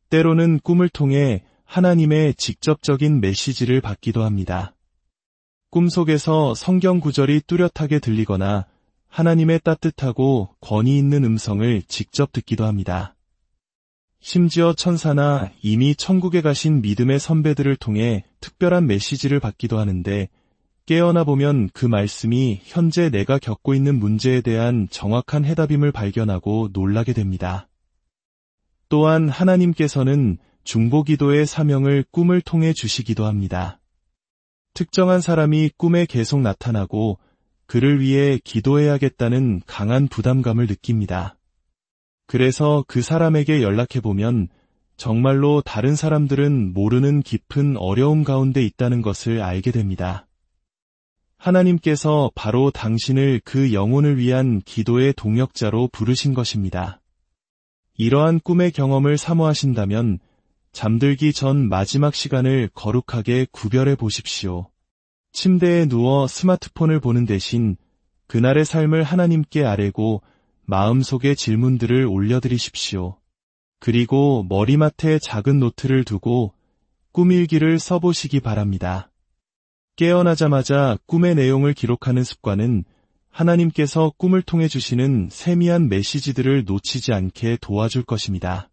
때로는 꿈을 통해 하나님의 직접적인 메시지를 받기도 합니다. 꿈속에서 성경 구절이 뚜렷하게 들리거나 하나님의 따뜻하고 권위 있는 음성을 직접 듣기도 합니다. 심지어 천사나 이미 천국에 가신 믿음의 선배들을 통해 특별한 메시지를 받기도 하는데 깨어나 보면 그 말씀이 현재 내가 겪고 있는 문제에 대한 정확한 해답임을 발견하고 놀라게 됩니다. 또한 하나님께서는 중보기도의 사명을 꿈을 통해 주시기도 합니다. 특정한 사람이 꿈에 계속 나타나고 그를 위해 기도해야겠다는 강한 부담감을 느낍니다. 그래서 그 사람에게 연락해보면 정말로 다른 사람들은 모르는 깊은 어려움 가운데 있다는 것을 알게 됩니다. 하나님께서 바로 당신을 그 영혼을 위한 기도의 동역자로 부르신 것입니다. 이러한 꿈의 경험을 사모하신다면 잠들기 전 마지막 시간을 거룩하게 구별해 보십시오. 침대에 누워 스마트폰을 보는 대신 그날의 삶을 하나님께 아뢰고 마음속의 질문들을 올려드리십시오. 그리고 머리맡에 작은 노트를 두고 꿈일기를 써보시기 바랍니다. 깨어나자마자 꿈의 내용을 기록하는 습관은 하나님께서 꿈을 통해 주시는 세미한 메시지들을 놓치지 않게 도와줄 것입니다.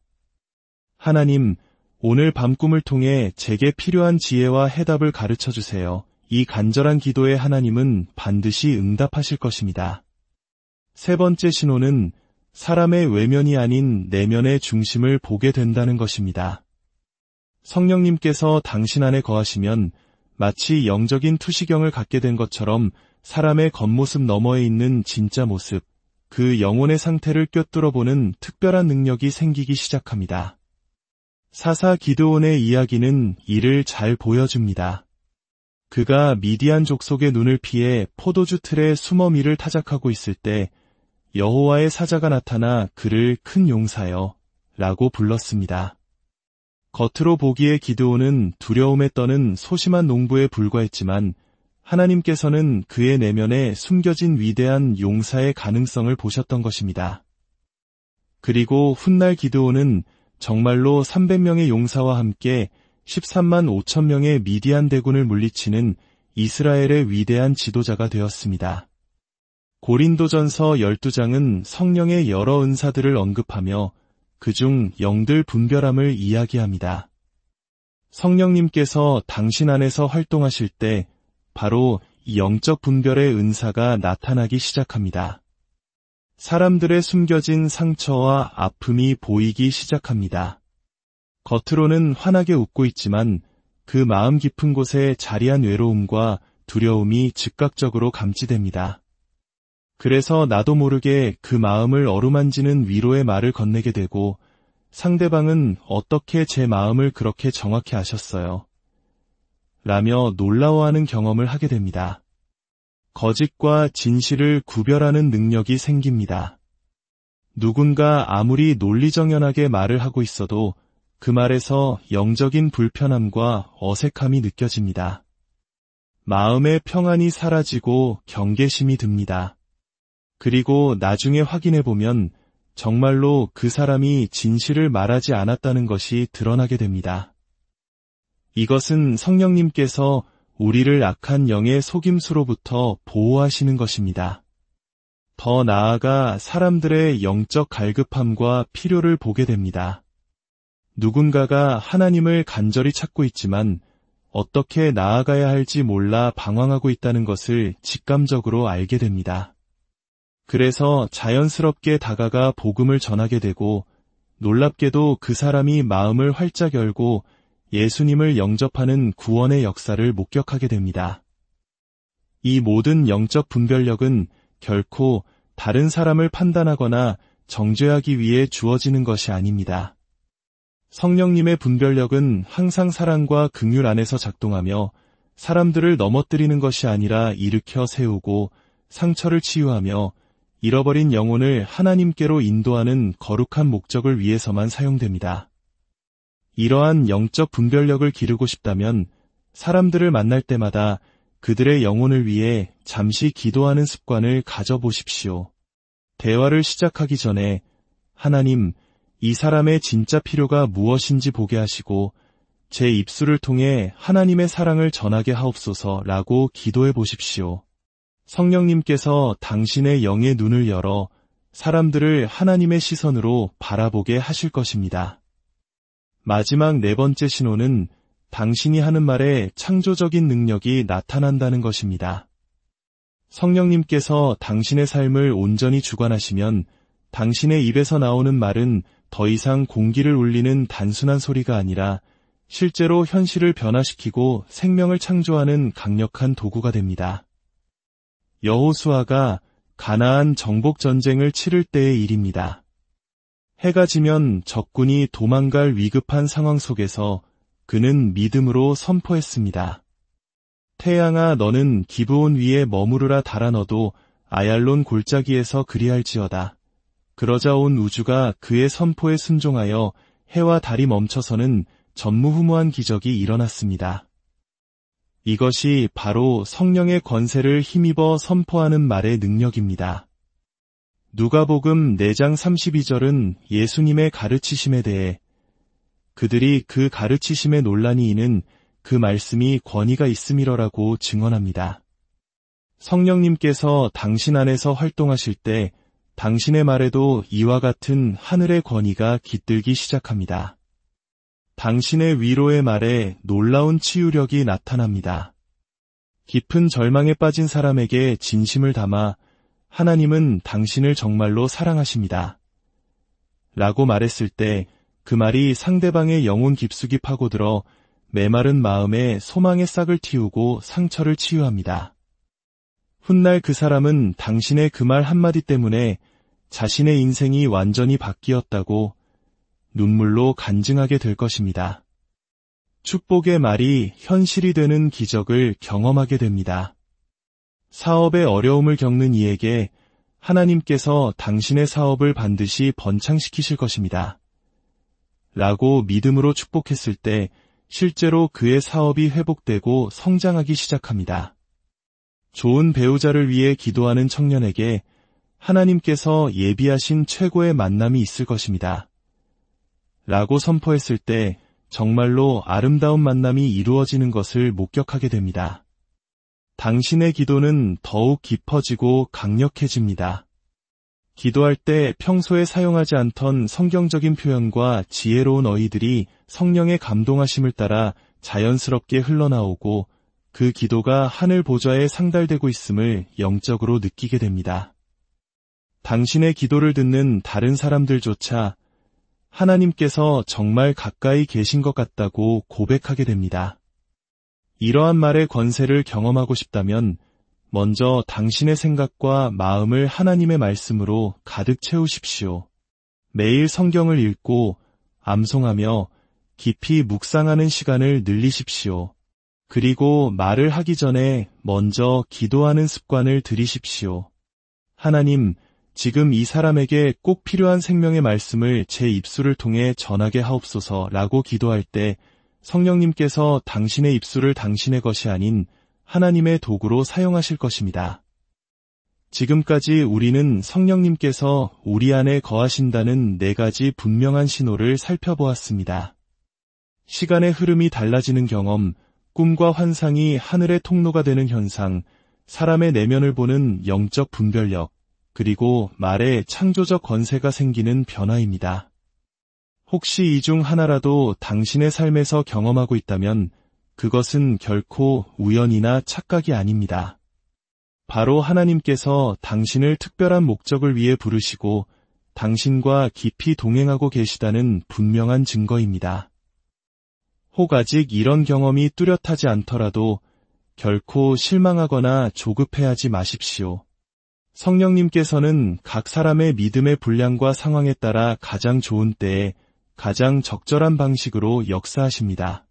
하나님, 오늘 밤 꿈을 통해 제게 필요한 지혜와 해답을 가르쳐 주세요. 이 간절한 기도에 하나님은 반드시 응답하실 것입니다. 세 번째 신호는 사람의 외면이 아닌 내면의 중심을 보게 된다는 것입니다. 성령님께서 당신 안에 거하시면 마치 영적인 투시경을 갖게 된 것처럼 사람의 겉모습 너머에 있는 진짜 모습, 그 영혼의 상태를 꿰뚫어보는 특별한 능력이 생기기 시작합니다. 사사 기드온의 이야기는 이를 잘 보여줍니다. 그가 미디안 족속의 눈을 피해 포도주 틀에 숨어 밀을 타작하고 있을 때 여호와의 사자가 나타나 그를 큰 용사여 라고 불렀습니다. 겉으로 보기에 기드온은 두려움에 떠는 소심한 농부에 불과했지만 하나님께서는 그의 내면에 숨겨진 위대한 용사의 가능성을 보셨던 것입니다. 그리고 훗날 기드온은 정말로 300명의 용사와 함께 13만 5천 명의 미디안 대군을 물리치는 이스라엘의 위대한 지도자가 되었습니다. 고린도전서 12장은 성령의 여러 은사들을 언급하며 그중 영들 분별함을 이야기합니다. 성령님께서 당신 안에서 활동하실 때 바로 이 영적 분별의 은사가 나타나기 시작합니다. 사람들의 숨겨진 상처와 아픔이 보이기 시작합니다. 겉으로는 환하게 웃고 있지만 그 마음 깊은 곳에 자리한 외로움과 두려움이 즉각적으로 감지됩니다. 그래서 나도 모르게 그 마음을 어루만지는 위로의 말을 건네게 되고 상대방은 어떻게 제 마음을 그렇게 정확히 아셨어요? 라며 놀라워하는 경험을 하게 됩니다. 거짓과 진실을 구별하는 능력이 생깁니다. 누군가 아무리 논리정연하게 말을 하고 있어도 그 말에서 영적인 불편함과 어색함이 느껴집니다. 마음의 평안이 사라지고 경계심이 듭니다. 그리고 나중에 확인해보면 정말로 그 사람이 진실을 말하지 않았다는 것이 드러나게 됩니다. 이것은 성령님께서 우리를 악한 영의 속임수로부터 보호하시는 것입니다. 더 나아가 사람들의 영적 갈급함과 필요를 보게 됩니다. 누군가가 하나님을 간절히 찾고 있지만 어떻게 나아가야 할지 몰라 방황하고 있다는 것을 직감적으로 알게 됩니다. 그래서 자연스럽게 다가가 복음을 전하게 되고 놀랍게도 그 사람이 마음을 활짝 열고 예수님을 영접하는 구원의 역사를 목격하게 됩니다. 이 모든 영적 분별력은 결코 다른 사람을 판단하거나 정죄하기 위해 주어지는 것이 아닙니다. 성령님의 분별력은 항상 사랑과 긍휼 안에서 작동하며 사람들을 넘어뜨리는 것이 아니라 일으켜 세우고 상처를 치유하며 잃어버린 영혼을 하나님께로 인도하는 거룩한 목적을 위해서만 사용됩니다. 이러한 영적 분별력을 기르고 싶다면 사람들을 만날 때마다 그들의 영혼을 위해 잠시 기도하는 습관을 가져보십시오. 대화를 시작하기 전에 하나님, 이 사람의 진짜 필요가 무엇인지 보게 하시고 제 입술을 통해 하나님의 사랑을 전하게 하옵소서라고 기도해 보십시오. 성령님께서 당신의 영의 눈을 열어 사람들을 하나님의 시선으로 바라보게 하실 것입니다. 마지막 네 번째 신호는 당신이 하는 말에 창조적인 능력이 나타난다는 것입니다. 성령님께서 당신의 삶을 온전히 주관하시면 당신의 입에서 나오는 말은 더 이상 공기를 울리는 단순한 소리가 아니라 실제로 현실을 변화시키고 생명을 창조하는 강력한 도구가 됩니다. 여호수아가 가나안 정복 전쟁을 치를 때의 일입니다. 해가 지면 적군이 도망갈 위급한 상황 속에서 그는 믿음으로 선포했습니다. 태양아, 너는 기브온 위에 머무르라 달아 너도 아얄론 골짜기에서 그리할지어다. 그러자 온 우주가 그의 선포에 순종하여 해와 달이 멈춰서는 전무후무한 기적이 일어났습니다. 이것이 바로 성령의 권세를 힘입어 선포하는 말의 능력입니다. 누가복음 4장 32절은 예수님의 가르치심에 대해 그들이 그 가르치심에 논란이 이는 그 말씀이 권위가 있음이러라고 증언합니다. 성령님께서 당신 안에서 활동하실 때 당신의 말에도 이와 같은 하늘의 권위가 깃들기 시작합니다. 당신의 위로의 말에 놀라운 치유력이 나타납니다. 깊은 절망에 빠진 사람에게 진심을 담아 하나님은 당신을 정말로 사랑하십니다. 라고 말했을 때 그 말이 상대방의 영혼 깊숙이 파고들어 메마른 마음에 소망의 싹을 틔우고 상처를 치유합니다. 훗날 그 사람은 당신의 그 말 한마디 때문에 자신의 인생이 완전히 바뀌었다고 눈물로 간증하게 될 것입니다. 축복의 말이 현실이 되는 기적을 경험하게 됩니다. 사업에 어려움을 겪는 이에게 하나님께서 당신의 사업을 반드시 번창시키실 것입니다. 라고 믿음으로 축복했을 때 실제로 그의 사업이 회복되고 성장하기 시작합니다. 좋은 배우자를 위해 기도하는 청년에게 하나님께서 예비하신 최고의 만남이 있을 것입니다. 라고 선포했을 때 정말로 아름다운 만남이 이루어지는 것을 목격하게 됩니다. 당신의 기도는 더욱 깊어지고 강력해집니다. 기도할 때 평소에 사용하지 않던 성경적인 표현과 지혜로운 어휘들이 성령의 감동하심을 따라 자연스럽게 흘러나오고 그 기도가 하늘 보좌에 상달되고 있음을 영적으로 느끼게 됩니다. 당신의 기도를 듣는 다른 사람들조차 하나님께서 정말 가까이 계신 것 같다고 고백하게 됩니다. 이러한 말의 권세를 경험하고 싶다면 먼저 당신의 생각과 마음을 하나님의 말씀으로 가득 채우십시오. 매일 성경을 읽고 암송하며 깊이 묵상하는 시간을 늘리십시오. 그리고 말을 하기 전에 먼저 기도하는 습관을 들이십시오. 하나님, 지금 이 사람에게 꼭 필요한 생명의 말씀을 제 입술을 통해 전하게 하옵소서라고 기도할 때 성령님께서 당신의 입술을 당신의 것이 아닌 하나님의 도구로 사용하실 것입니다. 지금까지 우리는 성령님께서 우리 안에 거하신다는 4가지 분명한 신호를 살펴보았습니다. 시간의 흐름이 달라지는 경험, 꿈과 환상이 하늘의 통로가 되는 현상, 사람의 내면을 보는 영적 분별력, 그리고 말에 창조적 권세가 생기는 변화입니다. 혹시 이 중 하나라도 당신의 삶에서 경험하고 있다면 그것은 결코 우연이나 착각이 아닙니다. 바로 하나님께서 당신을 특별한 목적을 위해 부르시고 당신과 깊이 동행하고 계시다는 분명한 증거입니다. 혹 아직 이런 경험이 뚜렷하지 않더라도 결코 실망하거나 조급해하지 마십시오. 성령님께서는 각 사람의 믿음의 분량과 상황에 따라 가장 좋은 때에 가장 적절한 방식으로 역사하십니다.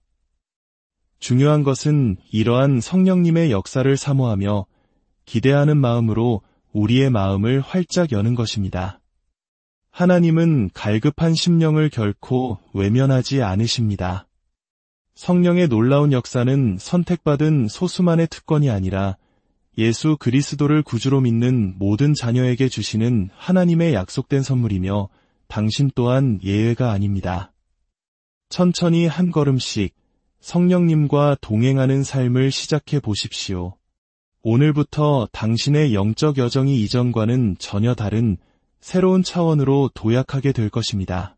중요한 것은 이러한 성령님의 역사를 사모하며 기대하는 마음으로 우리의 마음을 활짝 여는 것입니다. 하나님은 갈급한 심령을 결코 외면하지 않으십니다. 성령의 놀라운 역사는 선택받은 소수만의 특권이 아니라 예수 그리스도를 구주로 믿는 모든 자녀에게 주시는 하나님의 약속된 선물이며 당신 또한 예외가 아닙니다. 천천히 한 걸음씩 성령님과 동행하는 삶을 시작해 보십시오. 오늘부터 당신의 영적 여정이 이전과는 전혀 다른 새로운 차원으로 도약하게 될 것입니다.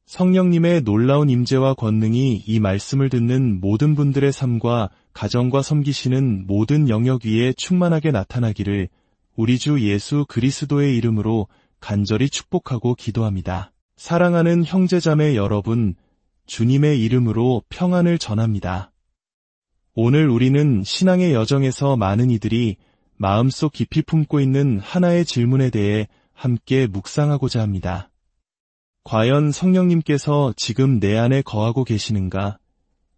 성령님의 놀라운 임재와 권능이 이 말씀을 듣는 모든 분들의 삶과 가정과 섬기시는 모든 영역 위에 충만하게 나타나기를 우리 주 예수 그리스도의 이름으로 간절히 축복하고 기도합니다. 사랑하는 형제자매 여러분, 주님의 이름으로 평안을 전합니다. 오늘 우리는 신앙의 여정에서 많은 이들이 마음속 깊이 품고 있는 하나의 질문에 대해 함께 묵상하고자 합니다. 과연 성령님께서 지금 내 안에 거하고 계시는가?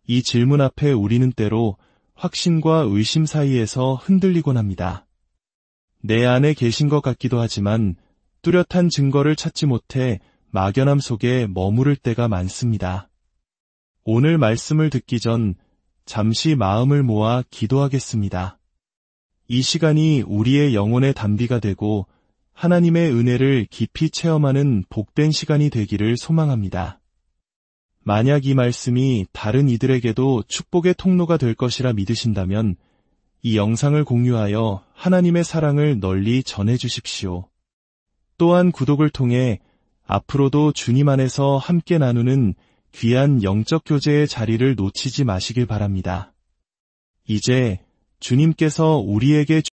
이 질문 앞에 우리는 때로 확신과 의심 사이에서 흔들리곤 합니다. 내 안에 계신 것 같기도 하지만 뚜렷한 증거를 찾지 못해 막연함 속에 머무를 때가 많습니다. 오늘 말씀을 듣기 전 잠시 마음을 모아 기도하겠습니다. 이 시간이 우리의 영혼의 단비가 되고 하나님의 은혜를 깊이 체험하는 복된 시간이 되기를 소망합니다. 만약 이 말씀이 다른 이들에게도 축복의 통로가 될 것이라 믿으신다면 이 영상을 공유하여 하나님의 사랑을 널리 전해 주십시오. 또한 구독을 통해 앞으로도 주님 안에서 함께 나누는 귀한 영적 교제의 자리를 놓치지 마시길 바랍니다. 이제 주님께서 우리에게